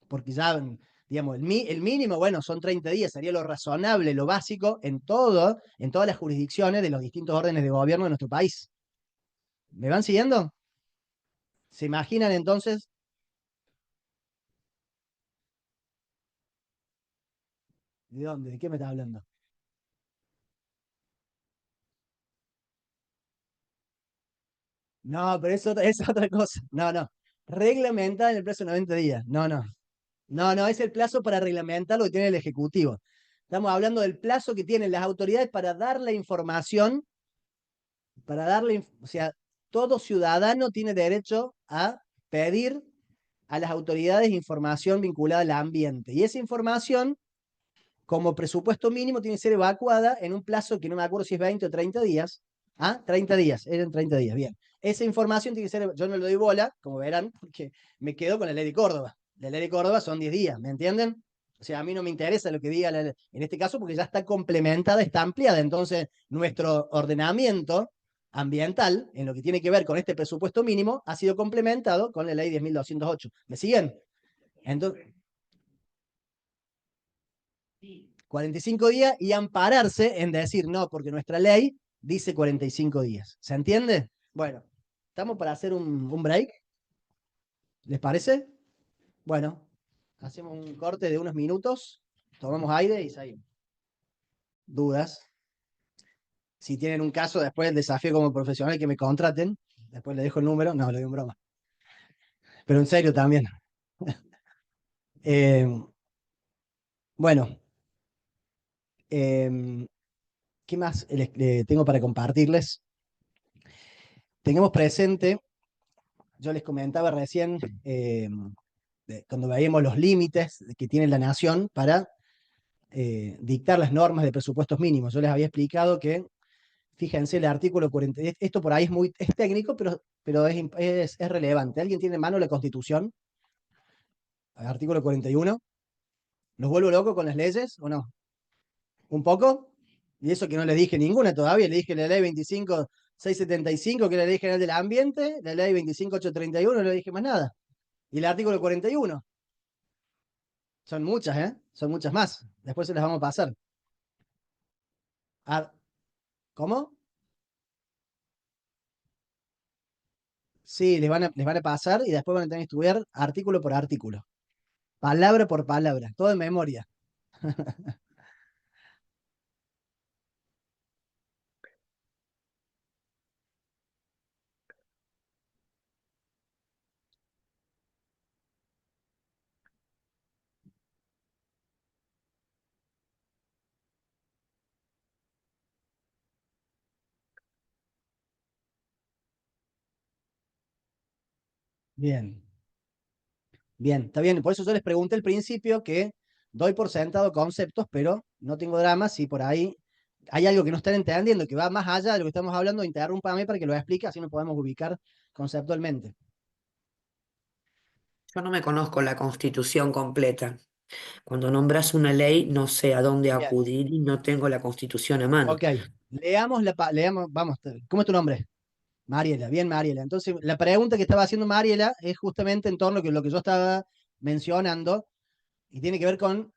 Porque ya, digamos, el mínimo, bueno, son 30 días, sería lo razonable, lo básico en todas las jurisdicciones de los distintos órdenes de gobierno de nuestro país. ¿Me van siguiendo? ¿Se imaginan entonces? ¿De dónde? ¿De qué me estás hablando? No, pero es otra cosa. No. Reglamentar en el plazo de 90 días. No, es el plazo para reglamentar lo que tiene el Ejecutivo. Estamos hablando del plazo que tienen las autoridades para dar la información, o sea, todo ciudadano tiene derecho a pedir a las autoridades información vinculada al ambiente. Y esa información, como presupuesto mínimo, tiene que ser evacuada en un plazo que no me acuerdo si es 20 o 30 días. ¿Ah? 30 días, eran 30 días, bien. Esa información tiene que ser, yo no le doy bola, como verán, porque me quedo con la ley de Córdoba. La ley de Córdoba son 10 días, ¿me entienden? O sea, a mí no me interesa lo que diga en este caso porque ya está complementada, está ampliada. Entonces, nuestro ordenamiento ambiental, en lo que tiene que ver con este presupuesto mínimo, ha sido complementado con la ley 10.208. ¿Me siguen? Entonces, 45 días y ampararse en decir no, porque nuestra ley dice 45 días. ¿Se entiende? Bueno, ¿estamos para hacer un break? ¿Les parece? Bueno, hacemos un corte de unos minutos, tomamos aire y salimos. ¿Dudas? Si tienen un caso, después el desafío como profesional que me contraten, después le dejo el número, no, lo digo en broma. Pero en serio también. Eh, bueno, ¿qué más tengo para compartirles? Tengamos presente, yo les comentaba recién, cuando veíamos los límites que tiene la nación para dictar las normas de presupuestos mínimos. Yo les había explicado que, fíjense, el artículo 40, esto por ahí es técnico, pero es relevante. ¿Alguien tiene en mano la Constitución? El artículo 41. ¿Los vuelvo loco con las leyes o no? ¿Un poco? Y eso que no les dije ninguna todavía, le dije la ley 25.675, que es la ley general del ambiente, la ley 25.831, no le dije más nada. Y el artículo 41. Son muchas, ¿eh? Son muchas más. Después se las vamos a pasar. Ah, ¿cómo? Sí, les van a pasar y después van a tener que estudiar artículo por artículo. Palabra por palabra, todo en memoria. Bien, bien, está bien. Por eso yo les pregunté al principio que doy por sentado conceptos, pero no tengo drama si por ahí hay algo que no están entendiendo, que va más allá de lo que estamos hablando, interrúmpame para que lo explique, así nos podemos ubicar conceptualmente. Yo no me conozco la Constitución completa. Cuando nombras una ley, no sé a dónde Bien, acudir y no tengo la Constitución a mano. ok. Leamos, vamos, ¿cómo es tu nombre? Mariela, bien Mariela. Entonces, la pregunta que estaba haciendo Mariela es justamente en torno a lo que yo estaba mencionando y tiene que ver con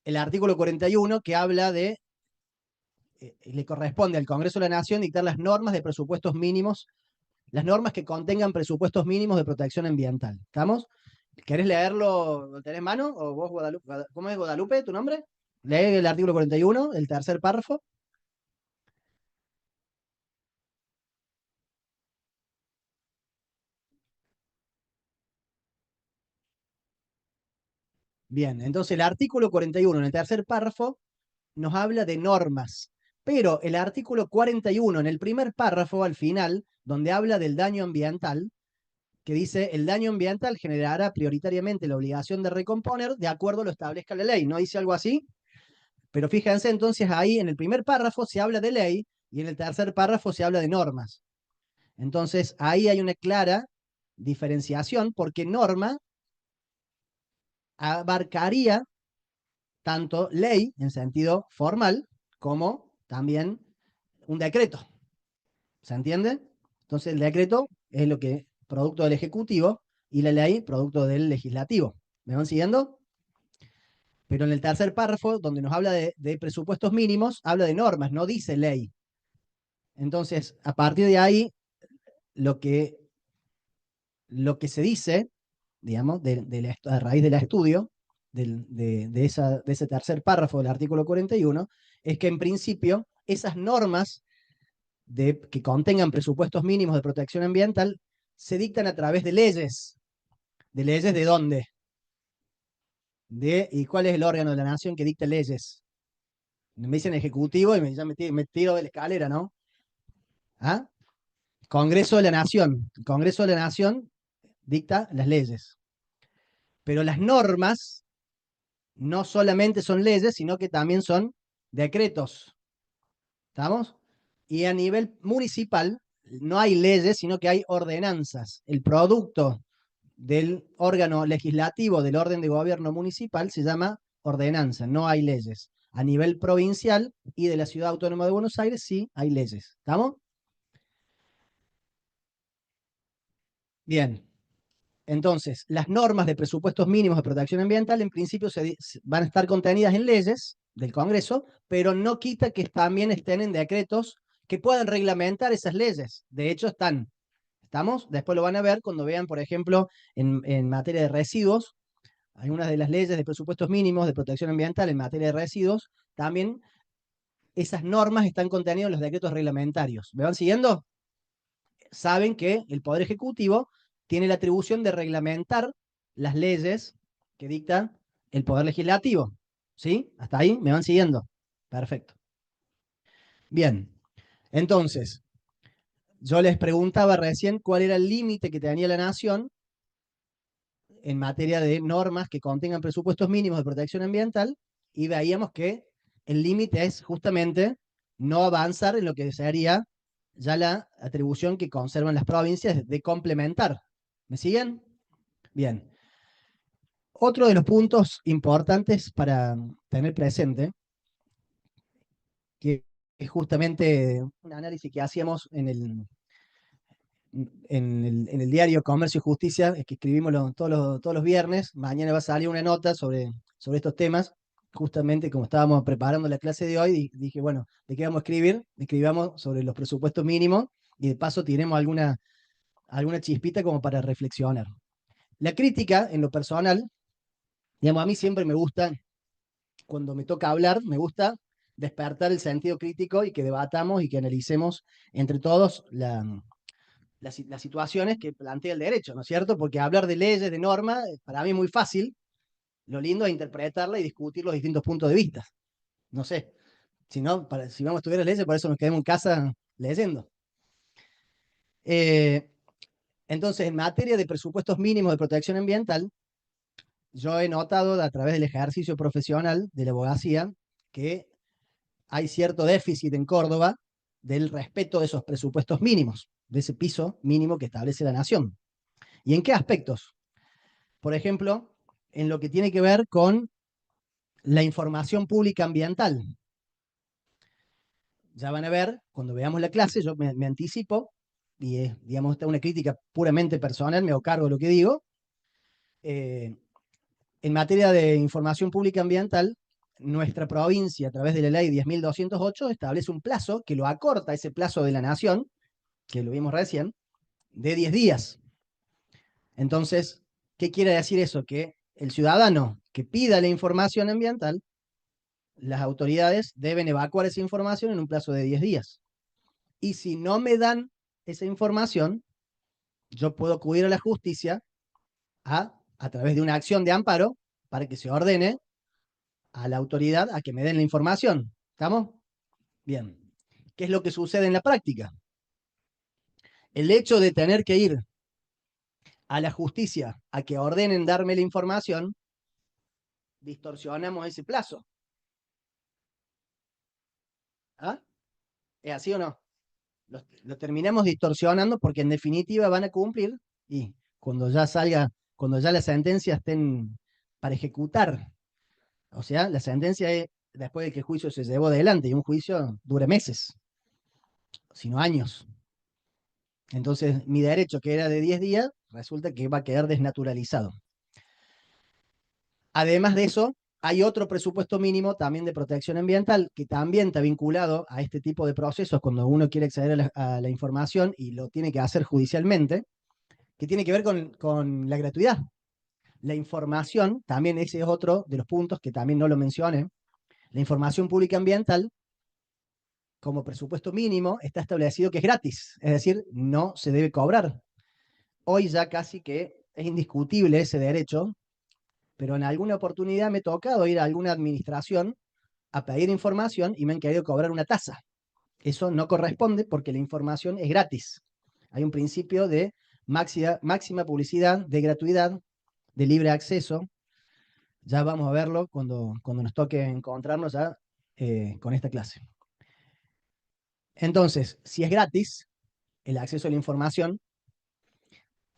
el artículo 41 que habla de, le corresponde al Congreso de la Nación dictar las normas de presupuestos mínimos, las normas que contengan presupuestos mínimos de protección ambiental. ¿Estamos? ¿Querés leerlo? ¿Lo tenés mano? ¿O vos, Guadalupe? ¿Cómo es Guadalupe tu nombre? Lee el artículo 41, el tercer párrafo. Bien, entonces el artículo 41, en el tercer párrafo, nos habla de normas, pero el artículo 41, en el primer párrafo, al final, donde habla del daño ambiental, que dice, el daño ambiental generará prioritariamente la obligación de recomponer de acuerdo a lo establezca la ley. ¿No dice algo así? Pero fíjense entonces ahí, en el primer párrafo se habla de ley y en el tercer párrafo se habla de normas. Entonces ahí hay una clara diferenciación porque norma abarcaría tanto ley en sentido formal como también un decreto. ¿Se entiende? Entonces el decreto es lo que producto del Ejecutivo y la ley producto del Legislativo. ¿Me van siguiendo? Pero en el tercer párrafo, donde nos habla de presupuestos mínimos, habla de normas, no dice ley. Entonces, a partir de ahí, lo que, lo que se dice, digamos, a raíz del estudio de ese tercer párrafo del artículo 41, es que en principio esas normas que contengan presupuestos mínimos de protección ambiental se dictan a través de leyes. ¿De leyes de dónde? ¿Y cuál es el órgano de la nación que dicta leyes? Me dicen ejecutivo y me tiro de la escalera, ¿no? ¿Ah? Congreso de la Nación. El Congreso de la Nación dicta las leyes. Pero las normas no solamente son leyes, sino que también son decretos. ¿Estamos? Y a nivel municipal no hay leyes, sino que hay ordenanzas. El producto del órgano legislativo del orden de gobierno municipal se llama ordenanza, no hay leyes. A nivel provincial y de la Ciudad Autónoma de Buenos Aires sí hay leyes. ¿Estamos? Bien. Entonces, las normas de presupuestos mínimos de protección ambiental en principio van a estar contenidas en leyes del Congreso, pero no quita que también estén en decretos que puedan reglamentar esas leyes. De hecho, ¿estamos? Después lo van a ver cuando vean, por ejemplo, en materia de residuos, algunas de las leyes de presupuestos mínimos de protección ambiental en materia de residuos, también esas normas están contenidas en los decretos reglamentarios. ¿Me van siguiendo? Saben que el Poder Ejecutivo tiene la atribución de reglamentar las leyes que dicta el Poder Legislativo. ¿Sí? ¿Hasta ahí? ¿Me van siguiendo? Perfecto. Bien, entonces, yo les preguntaba recién cuál era el límite que tenía la Nación en materia de normas que contengan presupuestos mínimos de protección ambiental, y veíamos que el límite es justamente no avanzar en lo que sería ya la atribución que conservan las provincias de complementar. ¿Me siguen? Bien. Otro de los puntos importantes para tener presente, que es justamente un análisis que hacíamos en el diario Comercio y Justicia, que escribimos todos los viernes. Mañana va a salir una nota sobre estos temas. Justamente como estábamos preparando la clase de hoy, dije, bueno, ¿de qué vamos a escribir? Escribamos sobre los presupuestos mínimos y de paso tiremos alguna chispita como para reflexionar. La crítica, en lo personal, digamos, a mí siempre me gusta, cuando me toca hablar, me gusta despertar el sentido crítico y que debatamos y que analicemos entre todos las situaciones que plantea el derecho, ¿no es cierto? Porque hablar de leyes, de normas, para mí es muy fácil. Lo lindo es interpretarla y discutir los distintos puntos de vista. No sé, si no, si vamos a estudiar las leyes, por eso nos quedamos en casa leyendo. Entonces, en materia de presupuestos mínimos de protección ambiental, yo he notado a través del ejercicio profesional de la abogacía que hay cierto déficit en Córdoba del respeto de esos presupuestos mínimos, de ese piso mínimo que establece la nación. ¿Y en qué aspectos? Por ejemplo, en lo que tiene que ver con la información pública ambiental. Ya van a ver, cuando veamos la clase, yo me anticipo, y digamos, esta es una crítica puramente personal, me hago cargo de lo que digo. En materia de información pública ambiental, nuestra provincia, a través de la ley 10.208, establece un plazo que lo acorta ese plazo de la nación, que lo vimos recién, de 10 días. Entonces, ¿qué quiere decir eso? Que el ciudadano que pida la información ambiental, las autoridades deben evacuar esa información en un plazo de 10 días. Y si no me dan esa información, yo puedo acudir a la justicia a través de una acción de amparo para que se ordene a la autoridad a que me den la información. ¿Estamos? Bien. ¿Qué es lo que sucede en la práctica? El hecho de tener que ir a la justicia a que ordenen darme la información, distorsionamos ese plazo. ¿Ah? ¿Es así o no? Lo terminamos distorsionando porque en definitiva van a cumplir y cuando ya las sentencias estén para ejecutar, o sea, la sentencia es después de que el juicio se llevó adelante y un juicio dura meses, sino años. Entonces, mi derecho, que era de 10 días, resulta que va a quedar desnaturalizado. Además de eso, hay otro presupuesto mínimo también de protección ambiental que también está vinculado a este tipo de procesos cuando uno quiere acceder a la información y lo tiene que hacer judicialmente, que tiene que ver con la gratuidad. La información, también ese es otro de los puntos que también no lo mencioné. La información pública ambiental, como presupuesto mínimo, está establecido que es gratis, es decir, no se debe cobrar. Hoy ya casi que es indiscutible ese derecho, pero en alguna oportunidad me ha tocado ir a alguna administración a pedir información y me han querido cobrar una tasa. Eso no corresponde porque la información es gratis. Hay un principio de máxima publicidad, de gratuidad, de libre acceso. Ya vamos a verlo cuando nos toque encontrarnos ya con esta clase. Entonces, si es gratis el acceso a la información,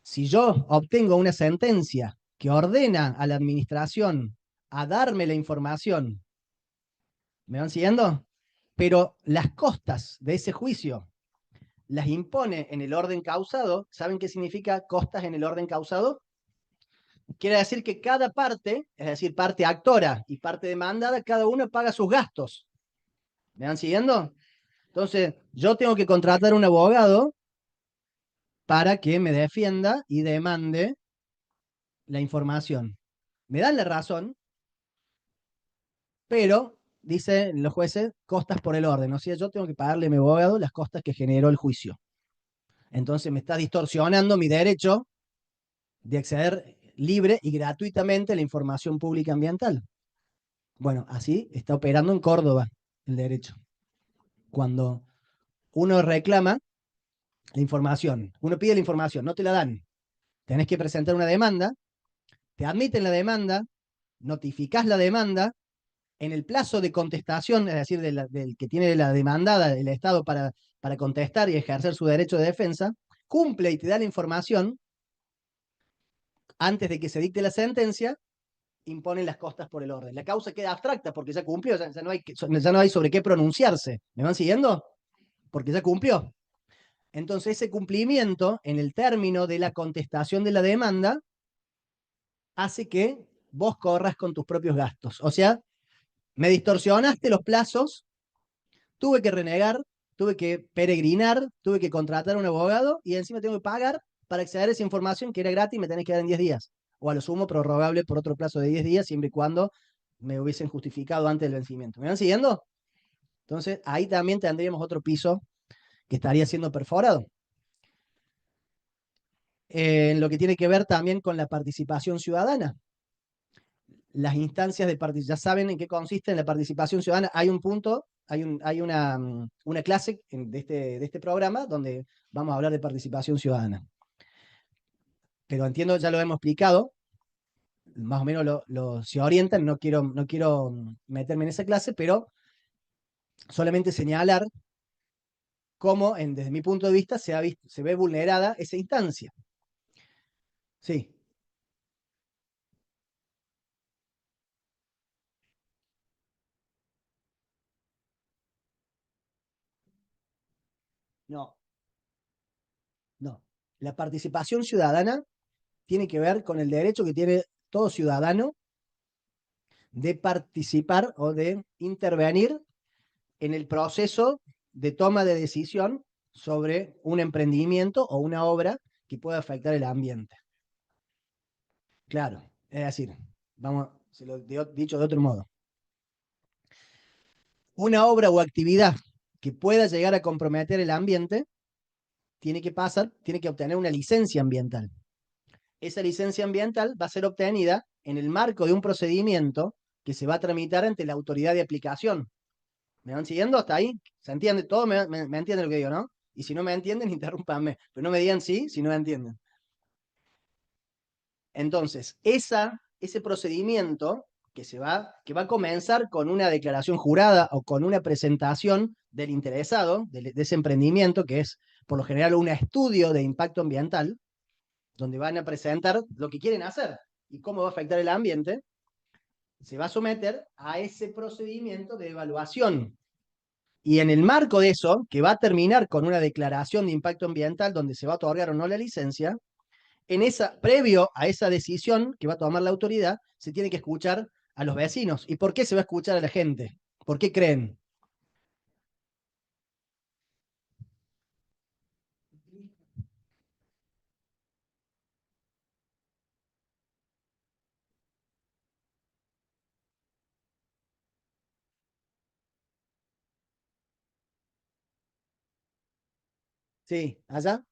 si yo obtengo una sentencia que ordena a la administración a darme la información, ¿me van siguiendo? Pero las costas de ese juicio las impone en el orden causado. ¿Saben qué significa costas en el orden causado? Quiere decir que cada parte, es decir, parte actora y parte demandada, cada uno paga sus gastos. ¿Me van siguiendo? Entonces, yo tengo que contratar un abogado para que me defienda y demande la información. Me dan la razón, pero, dicen los jueces, costas por el orden. O sea, yo tengo que pagarle a mi abogado las costas que generó el juicio. Entonces me está distorsionando mi derecho de acceder libre y gratuitamente a la información pública ambiental. Bueno, así está operando en Córdoba el derecho. Cuando uno reclama la información, uno pide la información, no te la dan. Tenés que presentar una demanda, te admiten la demanda, notificás la demanda, en el plazo de contestación, es decir, del que tiene la demandada, el Estado para contestar y ejercer su derecho de defensa, cumple y te da la información antes de que se dicte la sentencia, imponen las costas por el orden. La causa queda abstracta porque ya cumplió, ya no hay sobre qué pronunciarse. ¿Me van siguiendo? Porque ya cumplió. Entonces, ese cumplimiento en el término de la contestación de la demanda hace que vos corras con tus propios gastos. O sea, me distorsionaste los plazos, tuve que renegar, tuve que peregrinar, tuve que contratar a un abogado y encima tengo que pagar para acceder a esa información que era gratis y me tenés que dar en 10 días. O a lo sumo prorrogable por otro plazo de 10 días, siempre y cuando me hubiesen justificado antes del vencimiento. ¿Me van siguiendo? Entonces, ahí también tendríamos otro piso que estaría siendo perforado. En lo que tiene que ver también con la participación ciudadana. Las instancias de participación, ya saben en qué consiste en la participación ciudadana. Hay un punto, hay una clase de este programa donde vamos a hablar de participación ciudadana. Pero entiendo, ya lo hemos explicado, más o menos se orientan, no quiero meterme en esa clase, pero solamente señalar cómo, desde mi punto de vista, se ve vulnerada esa instancia. Sí. No, no. La participación ciudadana tiene que ver con el derecho que tiene todo ciudadano de participar o de intervenir en el proceso de toma de decisión sobre un emprendimiento o una obra que pueda afectar el ambiente. Claro, es decir, se lo he dicho de otro modo. Una obra o actividad que pueda llegar a comprometer el ambiente tiene que obtener una licencia ambiental. Esa licencia ambiental va a ser obtenida en el marco de un procedimiento que se va a tramitar ante la autoridad de aplicación. ¿Me van siguiendo hasta ahí? ¿Se entiende todo? ¿Me entienden lo que digo, no? Y si no me entienden, interrúmpanme. Pero no me digan sí si no me entienden. Entonces, ese procedimiento que va a comenzar con una declaración jurada o con una presentación del interesado de ese emprendimiento, que es por lo general un estudio de impacto ambiental, donde van a presentar lo que quieren hacer y cómo va a afectar el ambiente, se va a someter a ese procedimiento de evaluación. Y en el marco de eso, que va a terminar con una declaración de impacto ambiental donde se va a otorgar o no la licencia, previo a esa decisión que va a tomar la autoridad, se tiene que escuchar a los vecinos. ¿Y por qué se va a escuchar a la gente? ¿Por qué creen? Sí, allá.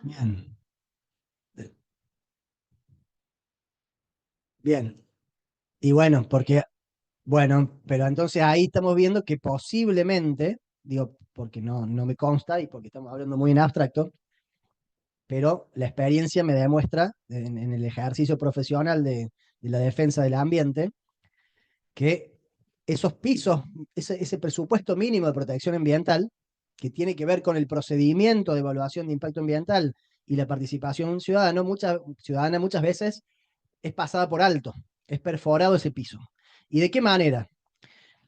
Bien. Bien. Y bueno, pero entonces ahí estamos viendo que posiblemente, digo, porque no me consta y porque estamos hablando muy en abstracto, pero la experiencia me demuestra en el ejercicio profesional de la defensa del ambiente que esos pisos, ese presupuesto mínimo de protección ambiental, que tiene que ver con el procedimiento de evaluación de impacto ambiental y la participación ciudadana muchas veces es pasada por alto, es perforado ese piso. ¿Y de qué manera?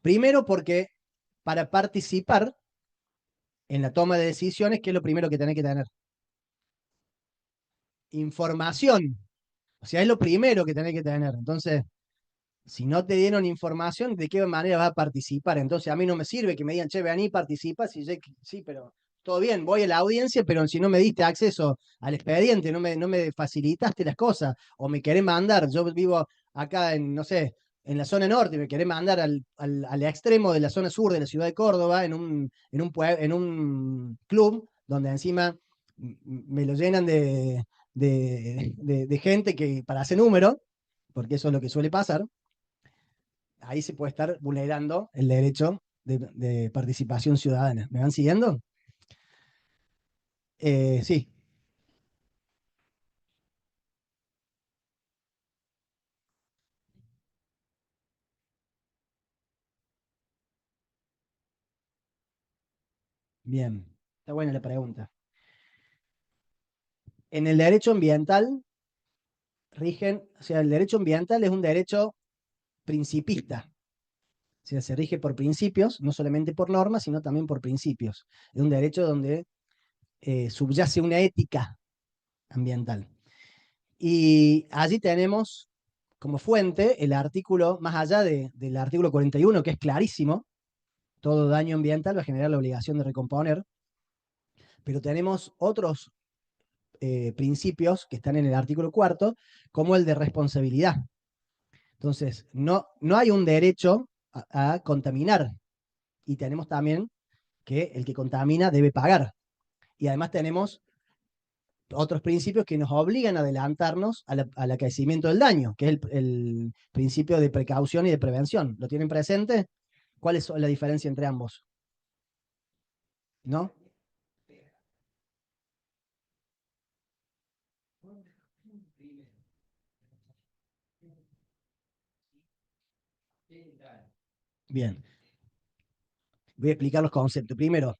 Primero porque para participar en la toma de decisiones, ¿qué es lo primero que tenés que tener? Información. O sea, es lo primero que tenés que tener. Entonces, si no te dieron información, ¿de qué manera vas a participar? Entonces, a mí no me sirve que me digan, che, vení, participa, sí, pero todo bien, voy a la audiencia, pero si no me diste acceso al expediente, no me facilitaste las cosas, o me querés mandar, yo vivo acá en, no sé, en la zona norte, me querés mandar al extremo de la zona sur de la ciudad de Córdoba, en un club, donde encima me lo llenan de gente que para hacer número, porque eso es lo que suele pasar, ahí se puede estar vulnerando el derecho de participación ciudadana. ¿Me van siguiendo? Sí, bien. Está buena la pregunta. En el derecho ambiental o sea, el derecho ambiental es un derecho principista. O sea, se rige por principios, no solamente por normas, sino también por principios. Es un derecho donde subyace una ética ambiental. Y allí tenemos como fuente el artículo, más allá del artículo 41, que es clarísimo, todo daño ambiental va a generar la obligación de recomponer, pero tenemos otros principios que están en el artículo cuarto, como el de responsabilidad. Entonces, no hay un derecho a contaminar, y tenemos también que el que contamina debe pagar. Y además tenemos otros principios que nos obligan a adelantarnos al acaecimiento del daño, que es el principio de precaución y de prevención. ¿Lo tienen presente? ¿Cuál es la diferencia entre ambos? ¿No? Bien. Voy a explicar los conceptos. Primero,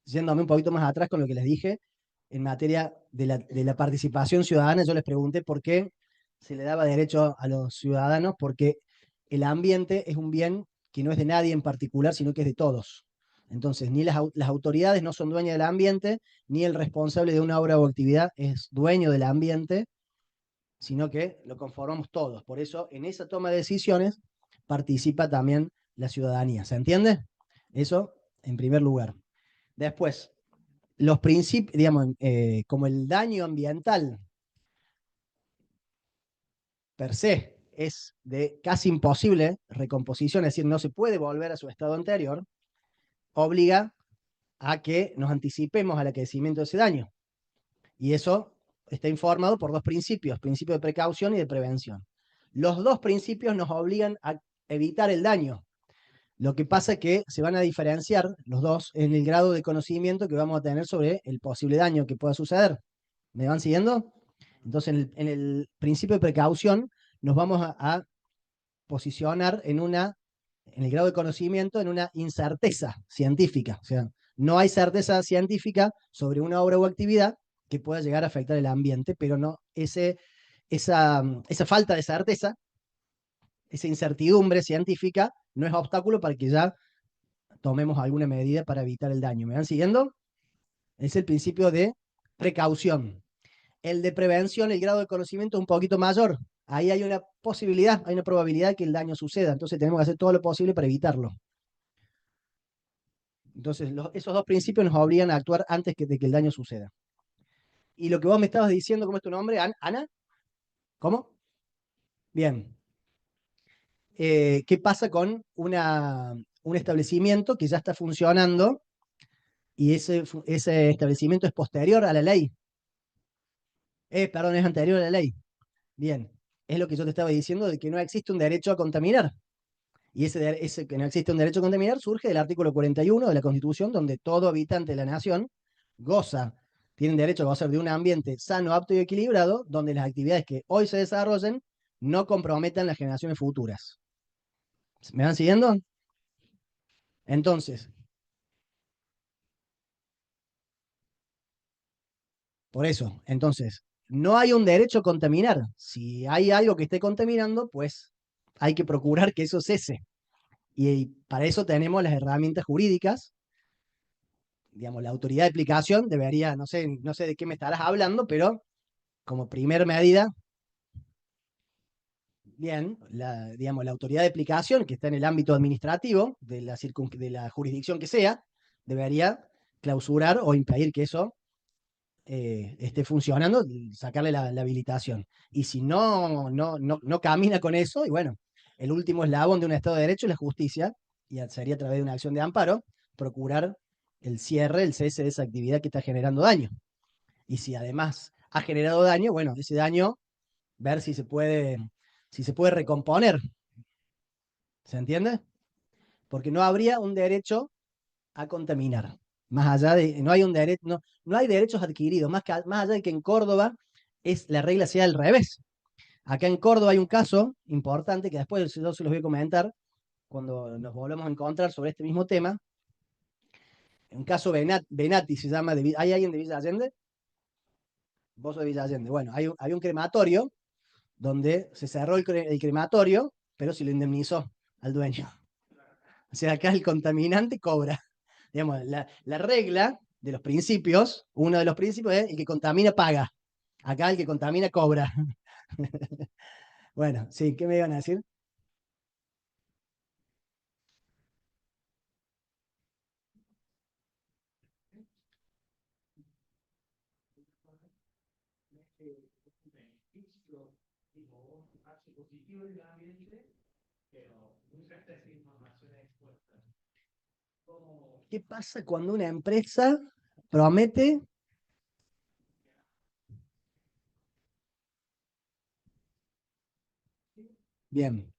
yéndome un poquito más atrás con lo que les dije, en materia de la participación ciudadana, yo les pregunté por qué se le daba derecho a los ciudadanos, porque el ambiente es un bien que no es de nadie en particular, sino que es de todos. Entonces, ni las autoridades no son dueñas del ambiente, ni el responsable de una obra o actividad es dueño del ambiente, sino que lo conformamos todos. Por eso, en esa toma de decisiones participa también la ciudadanía. ¿Se entiende? Eso en primer lugar. Después, los principios, digamos, como el daño ambiental per se es de casi imposible recomposición, es decir, no se puede volver a su estado anterior, obliga a que nos anticipemos al aquecimiento de ese daño. Y eso está informado por dos principios, principio de precaución y de prevención. Los dos principios nos obligan a evitar el daño. Lo que pasa es que se van a diferenciar los dos en el grado de conocimiento que vamos a tener sobre el posible daño que pueda suceder. ¿Me van siguiendo? Entonces, en el principio de precaución nos vamos a posicionar en el grado de conocimiento, en una incerteza científica. O sea, no hay certeza científica sobre una obra o actividad que pueda llegar a afectar el ambiente, pero no esa falta de certeza, esa incertidumbre científica, no es obstáculo para que ya tomemos alguna medida para evitar el daño. ¿Me van siguiendo? Es el principio de precaución. El de prevención, el grado de conocimiento es un poquito mayor. Ahí hay una posibilidad, hay una probabilidad de que el daño suceda. Entonces tenemos que hacer todo lo posible para evitarlo. Entonces esos dos principios nos obligan a actuar antes de que el daño suceda. Y lo que vos me estabas diciendo, ¿cómo es tu nombre? ¿Ana? ¿Cómo? Bien. ¿Qué pasa con un establecimiento que ya está funcionando y ese establecimiento es posterior a la ley? Perdón, es anterior a la ley. Bien, es lo que yo te estaba diciendo de que no existe un derecho a contaminar. Y ese que no existe un derecho a contaminar surge del artículo 41 de la Constitución, donde todo habitante de la nación goza tienen derecho a gozar de un ambiente sano, apto y equilibrado, donde las actividades que hoy se desarrollen no comprometan las generaciones futuras. ¿Me van siguiendo? Entonces, por eso, entonces, no hay un derecho a contaminar. Si hay algo que esté contaminando, pues hay que procurar que eso cese. Y para eso tenemos las herramientas jurídicas. Digamos, la autoridad de aplicación debería, no sé de qué me estarás hablando, pero como primer medida, bien, digamos, la autoridad de aplicación, que está en el ámbito administrativo de la jurisdicción que sea, debería clausurar o impedir que eso esté funcionando, y sacarle la habilitación. Y si no camina con eso, y bueno, el último eslabón de un Estado de Derecho es la justicia, y sería a través de una acción de amparo, procurar el cierre, el cese de esa actividad que está generando daño. Y si además ha generado daño, bueno, ese daño, ver si se puede recomponer. ¿Se entiende? Porque no habría un derecho a contaminar. Más allá de, no hay un derecho, no hay derechos adquiridos, más allá de que en Córdoba la regla sea al revés. Acá en Córdoba hay un caso importante que después yo se los voy a comentar cuando nos volvamos a encontrar sobre este mismo tema. Un caso Benati se llama, ¿hay alguien de Villa Allende? Vos sos de Villa Allende. Bueno, había un crematorio donde se cerró el crematorio, pero se lo indemnizó al dueño. O sea, acá el contaminante cobra. Digamos, la regla de los principios, uno de los principios es el que contamina paga. Acá el que contamina cobra. Bueno, sí, ¿qué me iban a decir? ¿Qué pasa cuando una empresa promete? Bien.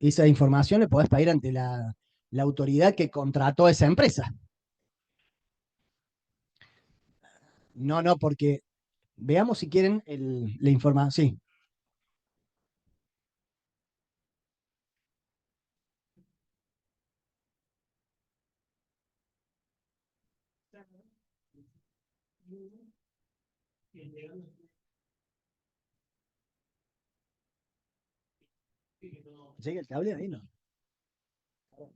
Esa información le podés pedir ante la autoridad que contrató a esa empresa. No, no, porque veamos si quieren la información. Sí. ¿Llega el cable ahí? No.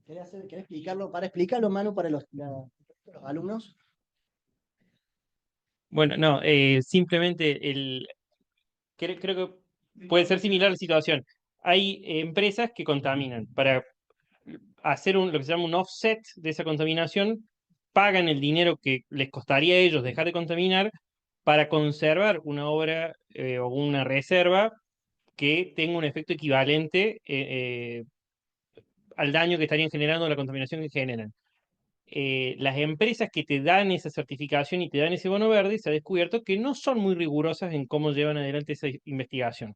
¿Querés explicarlo? Para explicarlo, Manu, para los alumnos. Bueno, no, simplemente creo que puede ser similar la situación. Hay empresas que contaminan. Para hacer lo que se llama un offset de esa contaminación, pagan el dinero que les costaría a ellos dejar de contaminar para conservar una obra o una reserva que tenga un efecto equivalente al daño que estarían generando, la contaminación que generan. Las empresas que te dan esa certificación y te dan ese bono verde, se ha descubierto que no son muy rigurosas en cómo llevan adelante esa investigación.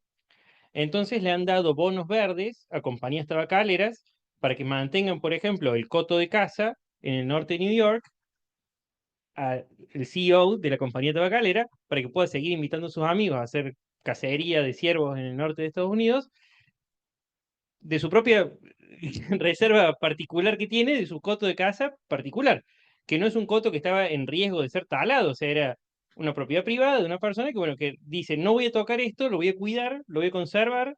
Entonces le han dado bonos verdes a compañías tabacaleras para que mantengan, por ejemplo, el coto de caza en el norte de New York, al CEO de la compañía tabacalera, para que pueda seguir invitando a sus amigos a hacer cacería de ciervos en el norte de Estados Unidos, de su propia reserva particular que tiene, de su coto de caza particular, que no es un coto que estaba en riesgo de ser talado, o sea, era una propiedad privada de una persona que, bueno, que dice, no voy a tocar esto, lo voy a cuidar, lo voy a conservar,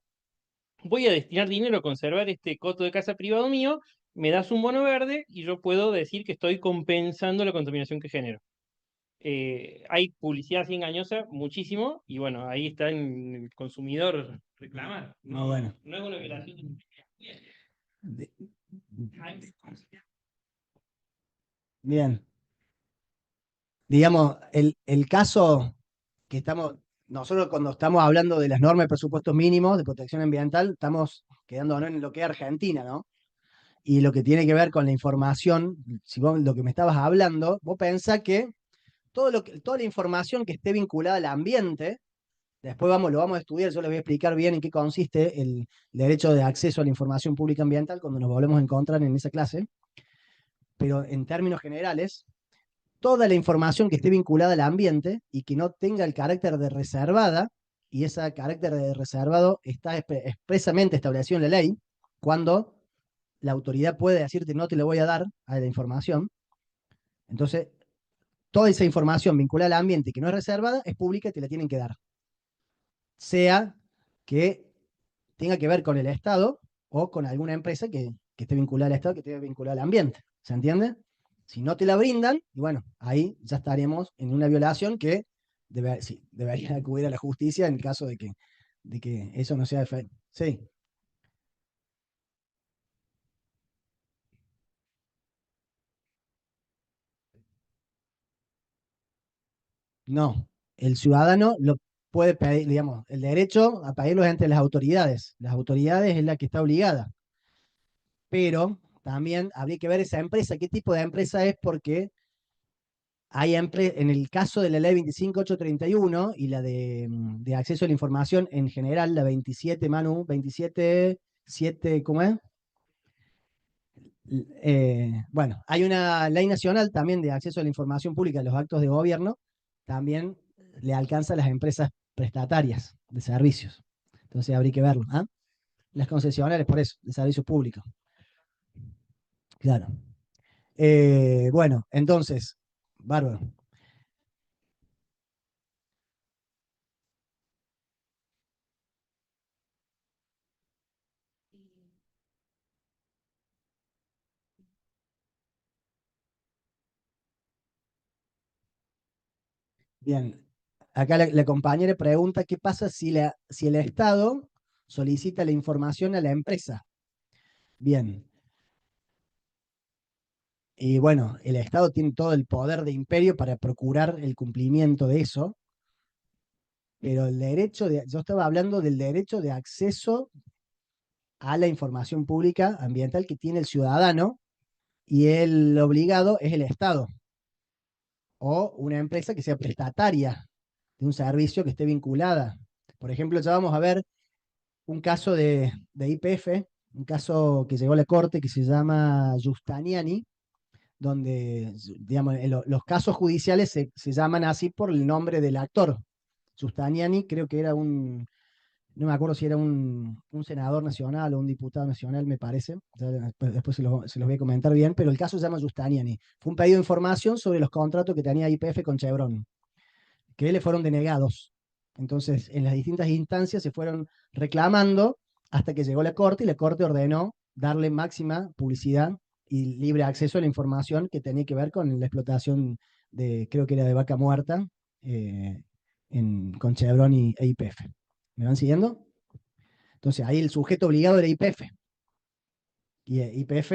voy a destinar dinero a conservar este coto de caza privado mío, me das un bono verde y yo puedo decir que estoy compensando la contaminación que genero. Hay publicidad así engañosa, muchísimo, y bueno, ahí está en el consumidor reclamar. No, bueno. No es una violación. De- Bien. Digamos, el caso que nosotros cuando estamos hablando de las normas de presupuestos mínimos de protección ambiental, estamos quedándonos en lo que es Argentina, ¿no? Y lo que tiene que ver con la información, si vos lo que me estabas hablando, vos pensás que toda la información que esté vinculada al ambiente, después lo vamos a estudiar, yo les voy a explicar bien en qué consiste el derecho de acceso a la información pública ambiental cuando nos volvemos a encontrar en esa clase. pero en términos generales, toda la información que esté vinculada al ambiente y que no tenga el carácter de reservada, y ese carácter de reservado está expresamente establecido en la ley, cuando la autoridad puede decirte no te le voy a dar a la información. Entonces, toda esa información vinculada al ambiente que no es reservada es pública y te la tienen que dar. Sea que tenga que ver con el Estado o con alguna empresa que esté vinculada al Estado, que esté vinculada al ambiente. ¿Se entiende? Si no te la brindan, y bueno, ahí ya estaríamos en una violación que sí, debería acudir a la justicia en el caso de que eso no sea efecto. Sí, no. El ciudadano lo puede pedir, digamos, el derecho a pedirlo es entre las autoridades. Las autoridades es la que está obligada. Pero también habría que ver esa empresa, qué tipo de empresa es, porque en el caso de la ley 25831 y la de acceso a la información en general, la 27, Manu, 27, 7, ¿cómo es? Bueno, hay una ley nacional también de acceso a la información pública de los actos de gobierno, también le alcanza a las empresas prestatarias de servicios. Entonces habría que verlo. ¿Ah? Las concesionarias, por eso, de servicios públicos. Claro. Bueno, entonces, bárbaro. Bien, acá la compañera pregunta qué pasa si el Estado solicita la información a la empresa. Bien, y bueno, el Estado tiene todo el poder de imperio para procurar el cumplimiento de eso, pero yo estaba hablando del derecho de acceso a la información pública ambiental que tiene el ciudadano y el obligado es el Estado o una empresa que sea prestataria de un servicio que esté vinculada. Por ejemplo, ya vamos a ver un caso de YPF, un caso que llegó a la corte que se llama Giustaniani, donde, digamos, los casos judiciales se llaman así por el nombre del actor. Giustaniani creo que era no me acuerdo si era un senador nacional o un diputado nacional, me parece. Ya después se los voy a comentar bien, pero el caso se llama Giustaniani. Fue un pedido de información sobre los contratos que tenía YPF con Chevron, que le fueron denegados. Entonces, en las distintas instancias se fueron reclamando hasta que llegó la Corte y la Corte ordenó darle máxima publicidad y libre acceso a la información que tenía que ver con la explotación creo que era de vaca muerta, eh, con Chevron e YPF. ¿Me van siguiendo? Entonces, ahí el sujeto obligado era YPF. Y YPF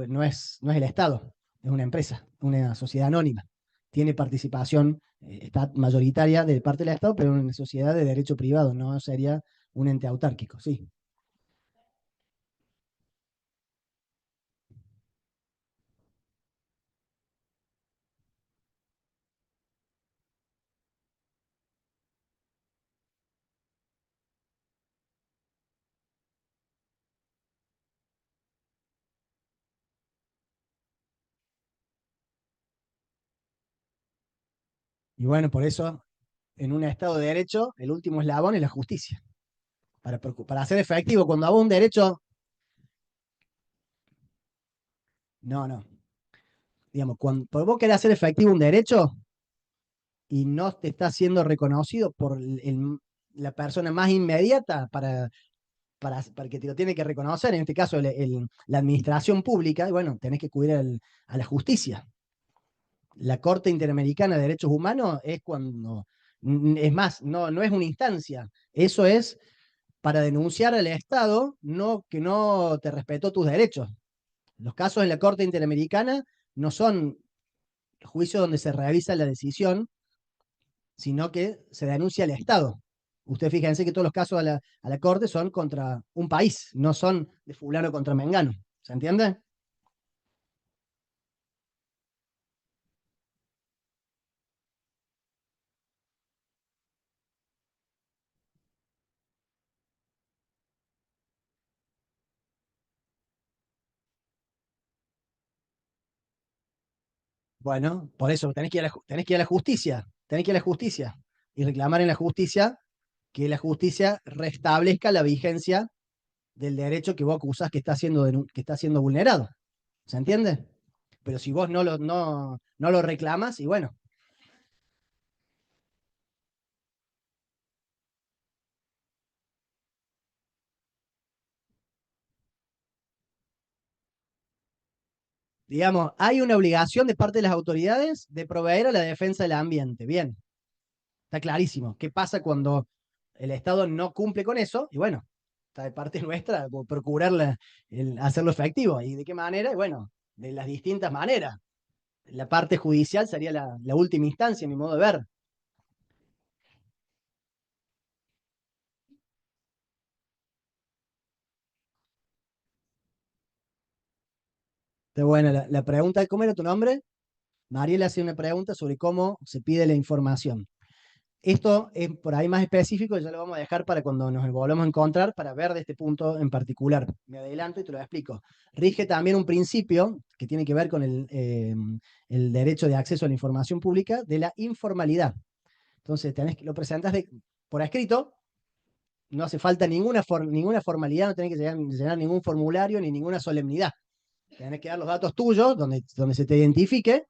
no es el Estado, es una empresa, una sociedad anónima. Tiene participación, está mayoritaria de parte del Estado, pero en una sociedad de derecho privado, no sería un ente autárquico, sí. Y bueno, por eso, en un Estado de derecho, el último eslabón es la justicia. Para hacer efectivo, cuando hago un derecho, no, no. Digamos, cuando vos querés hacer efectivo un derecho y no te está siendo reconocido por la persona más inmediata para que te lo tiene que reconocer, en este caso la administración pública, y bueno, tenés que acudir a la justicia. La Corte Interamericana de Derechos Humanos es cuando, es más, no es una instancia, eso es para denunciar al Estado que no te respetó tus derechos. Los casos en la Corte Interamericana no son juicios donde se revisa la decisión, sino que se denuncia al Estado. Ustedes fíjense que todos los casos a la Corte son contra un país, no son de fulano contra mengano. ¿Se entiende? Bueno, por eso tenés que ir a tenés que ir a la justicia, tenés que ir a la justicia y reclamar en la justicia que la justicia restablezca la vigencia del derecho que vos acusás que está siendo vulnerado. ¿Se entiende? Pero si vos no lo reclamas, y bueno. Digamos, hay una obligación de parte de las autoridades de proveer a la defensa del ambiente. Bien, está clarísimo. ¿Qué pasa cuando el Estado no cumple con eso? Y bueno, está de parte nuestra procurar hacerlo efectivo. ¿Y de qué manera? Y bueno, de las distintas maneras. La parte judicial sería la última instancia, a mi modo de ver. Está buena la pregunta. ¿Cómo era tu nombre? Mariela hace una pregunta sobre cómo se pide la información. Esto es por ahí más específico, ya lo vamos a dejar para cuando nos volvamos a encontrar para ver de este punto en particular. Me adelanto y te lo explico. Rige también un principio que tiene que ver con el derecho de acceso a la información pública de la informalidad. Entonces, lo presentas por escrito, no hace falta ninguna formalidad, no tenés que llenar ningún formulario ni ninguna solemnidad. Tenés que dar los datos tuyos, donde se te identifique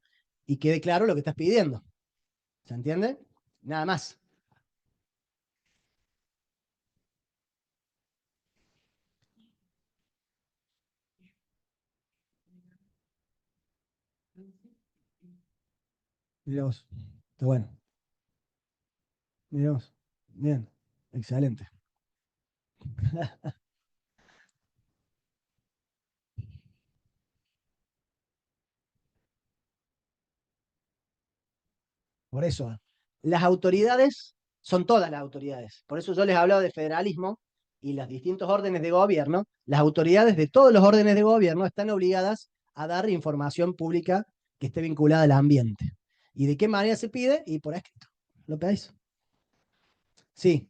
y quede claro lo que estás pidiendo. ¿Se entiende? Nada más. Mirá vos. Está bueno. Mirá vos. Bien. Excelente. Por eso, las autoridades son todas las autoridades. Por eso yo les hablaba de federalismo y los distintos órdenes de gobierno. Las autoridades de todos los órdenes de gobierno están obligadas a dar información pública que esté vinculada al ambiente. ¿Y de qué manera se pide? Y por escrito. ¿Lo pedís? Sí.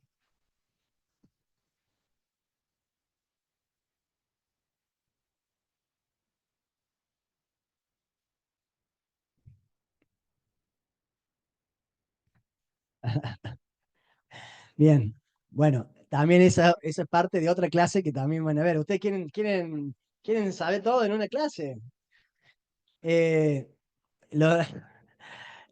Bien. Bueno, también esa es parte de otra clase que también van a ver. ¿Ustedes quieren saber todo en una clase? Eh, lo-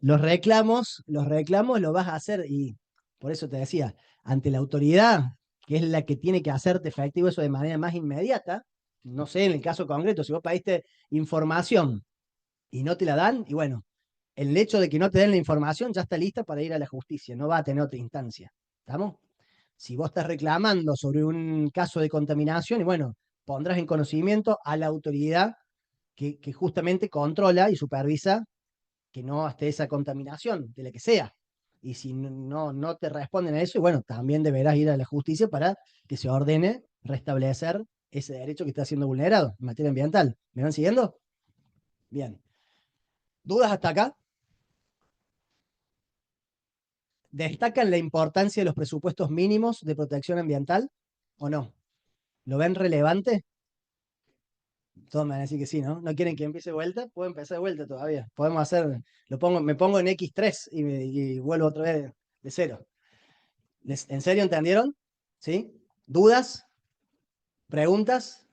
los reclamos los vas a hacer y por eso te decía, ante la autoridad, que es la que tiene que hacerte efectivo eso de manera más inmediata, no sé, en el caso concreto, si vos pediste información y no te la dan, y bueno, el hecho de que no te den la información ya está lista para ir a la justicia, no va a tener otra instancia. ¿Estamos? Si vos estás reclamando sobre un caso de contaminación, y bueno, pondrás en conocimiento a la autoridad que justamente controla y supervisa que no esté esa contaminación, de la que sea. Y si no te responden a eso, y bueno, también deberás ir a la justicia para que se ordene restablecer ese derecho que está siendo vulnerado en materia ambiental. ¿Me van siguiendo? Bien. ¿Dudas hasta acá? ¿Destacan la importancia de los presupuestos mínimos de protección ambiental o no? ¿Lo ven relevante? Todos me van a decir que sí, ¿no? ¿No quieren que empiece vuelta? Puedo empezar de vuelta todavía. Podemos hacer, me pongo en X3 y vuelvo otra vez de cero. ¿En serio entendieron? ¿Sí? ¿Dudas? ¿Preguntas?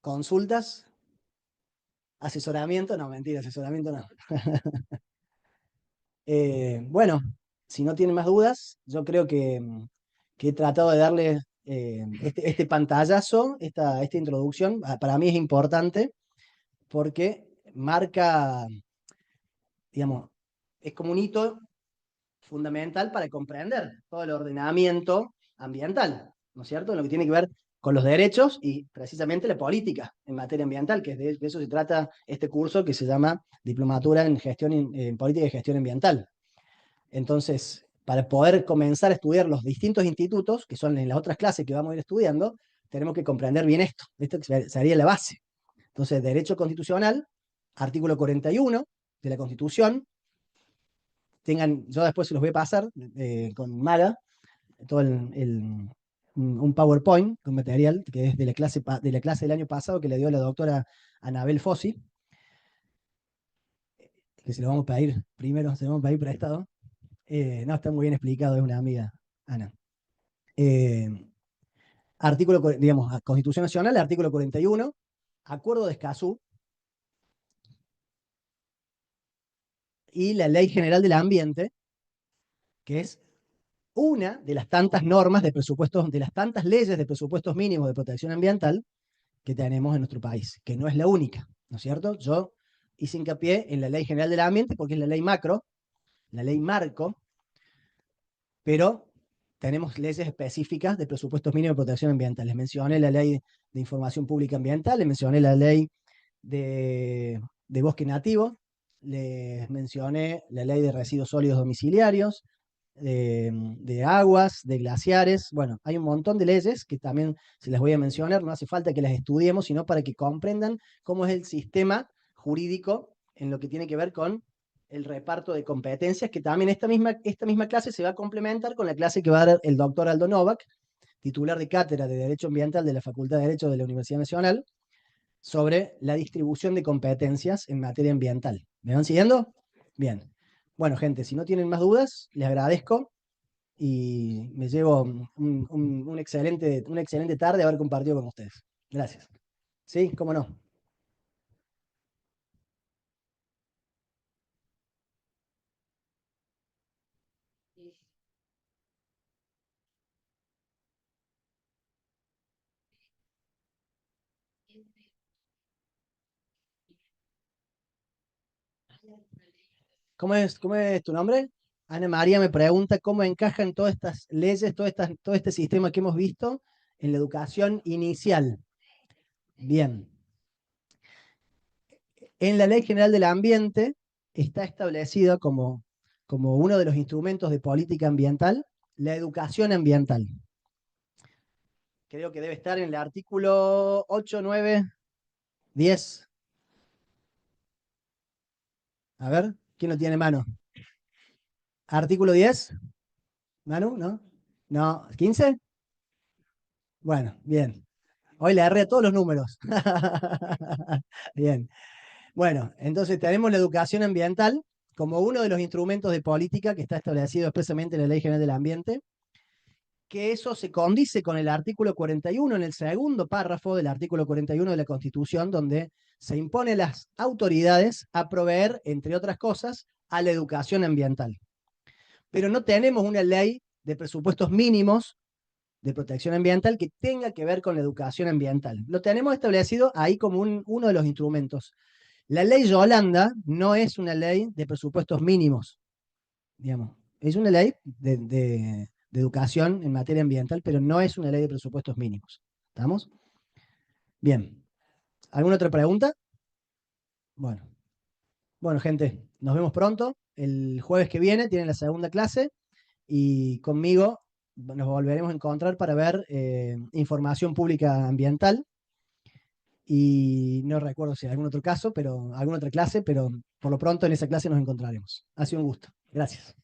¿Consultas? ¿Asesoramiento? No, mentira, asesoramiento no. Bueno, si no tienen más dudas, yo creo que he tratado de darles este pantallazo, esta introducción. Para mí es importante porque marca, digamos, es como un hito fundamental para comprender todo el ordenamiento ambiental, ¿no es cierto? Lo que tiene que ver con los derechos y precisamente la política en materia ambiental, que de eso se trata este curso que se llama Diplomatura en en Política y Gestión Ambiental. Entonces, para poder comenzar a estudiar los distintos institutos, que son en las otras clases que vamos a ir estudiando, tenemos que comprender bien esto. Esto sería la base. Entonces, derecho constitucional, artículo 41 de la Constitución, yo después se los voy a pasar con Maga, todo un PowerPoint con material que es de la clase del año pasado que le dio la doctora Anabel Fossi, que se lo vamos a pedir primero, se lo vamos a pedir prestado. No, está muy bien explicado, es una amiga, Ana. Eh, digamos, Constitución Nacional, artículo 41, Acuerdo de Escazú y la Ley General del Ambiente, que es una de las tantas normas de presupuestos, de las tantas leyes de presupuestos mínimos de protección ambiental que tenemos en nuestro país, que no es la única, ¿no es cierto? Yo hice hincapié en la Ley General del Ambiente porque es la ley macro, la ley marco, pero tenemos leyes específicas de presupuestos mínimos de protección ambiental. Les mencioné la ley de información pública ambiental, les mencioné la ley de bosque nativo, les mencioné la ley de residuos sólidos domiciliarios, de aguas, de glaciares. Bueno, hay un montón de leyes que también se las voy a mencionar, no hace falta que las estudiemos, sino para que comprendan cómo es el sistema jurídico en lo que tiene que ver con el reparto de competencias, que también esta misma clase se va a complementar con la clase que va a dar el doctor Aldo Novak, titular de cátedra de Derecho Ambiental de la Facultad de Derecho de la Universidad Nacional, sobre la distribución de competencias en materia ambiental. ¿Me van siguiendo? Bien. Bueno, gente, si no tienen más dudas, les agradezco y me llevo una excelente tarde haber compartido con ustedes. Gracias. ¿Sí? ¿Cómo no? ¿Cómo es tu nombre? Ana María me pregunta cómo encajan todas estas leyes, todo este sistema que hemos visto en la educación inicial. Bien. En la Ley General del Ambiente está establecido como uno de los instrumentos de política ambiental la educación ambiental. Creo que debe estar en el artículo 8, 9, 10. A ver, ¿quién lo tiene en mano? Artículo 10. Manu, ¿no? No, 15. Bueno, bien. Hoy le agarré a todos los números. Bien. Bueno, entonces tenemos la educación ambiental como uno de los instrumentos de política que está establecido expresamente en la Ley General del Ambiente, que eso se condice con el artículo 41, en el segundo párrafo del artículo 41 de la Constitución, donde se impone a las autoridades a proveer, entre otras cosas, a la educación ambiental. Pero no tenemos una ley de presupuestos mínimos de protección ambiental que tenga que ver con la educación ambiental. Lo tenemos establecido ahí como uno de los instrumentos. La ley Yolanda no es una ley de presupuestos mínimos, digamos. Es una ley de educación en materia ambiental, pero no es una ley de presupuestos mínimos. ¿Estamos? Bien. ¿Alguna otra pregunta? Bueno. Bueno, gente, nos vemos pronto. El jueves que viene tienen la segunda clase y conmigo nos volveremos a encontrar para ver información pública ambiental. Y no recuerdo si hay algún otro caso, pero alguna otra clase, pero por lo pronto en esa clase nos encontraremos. Ha sido un gusto. Gracias.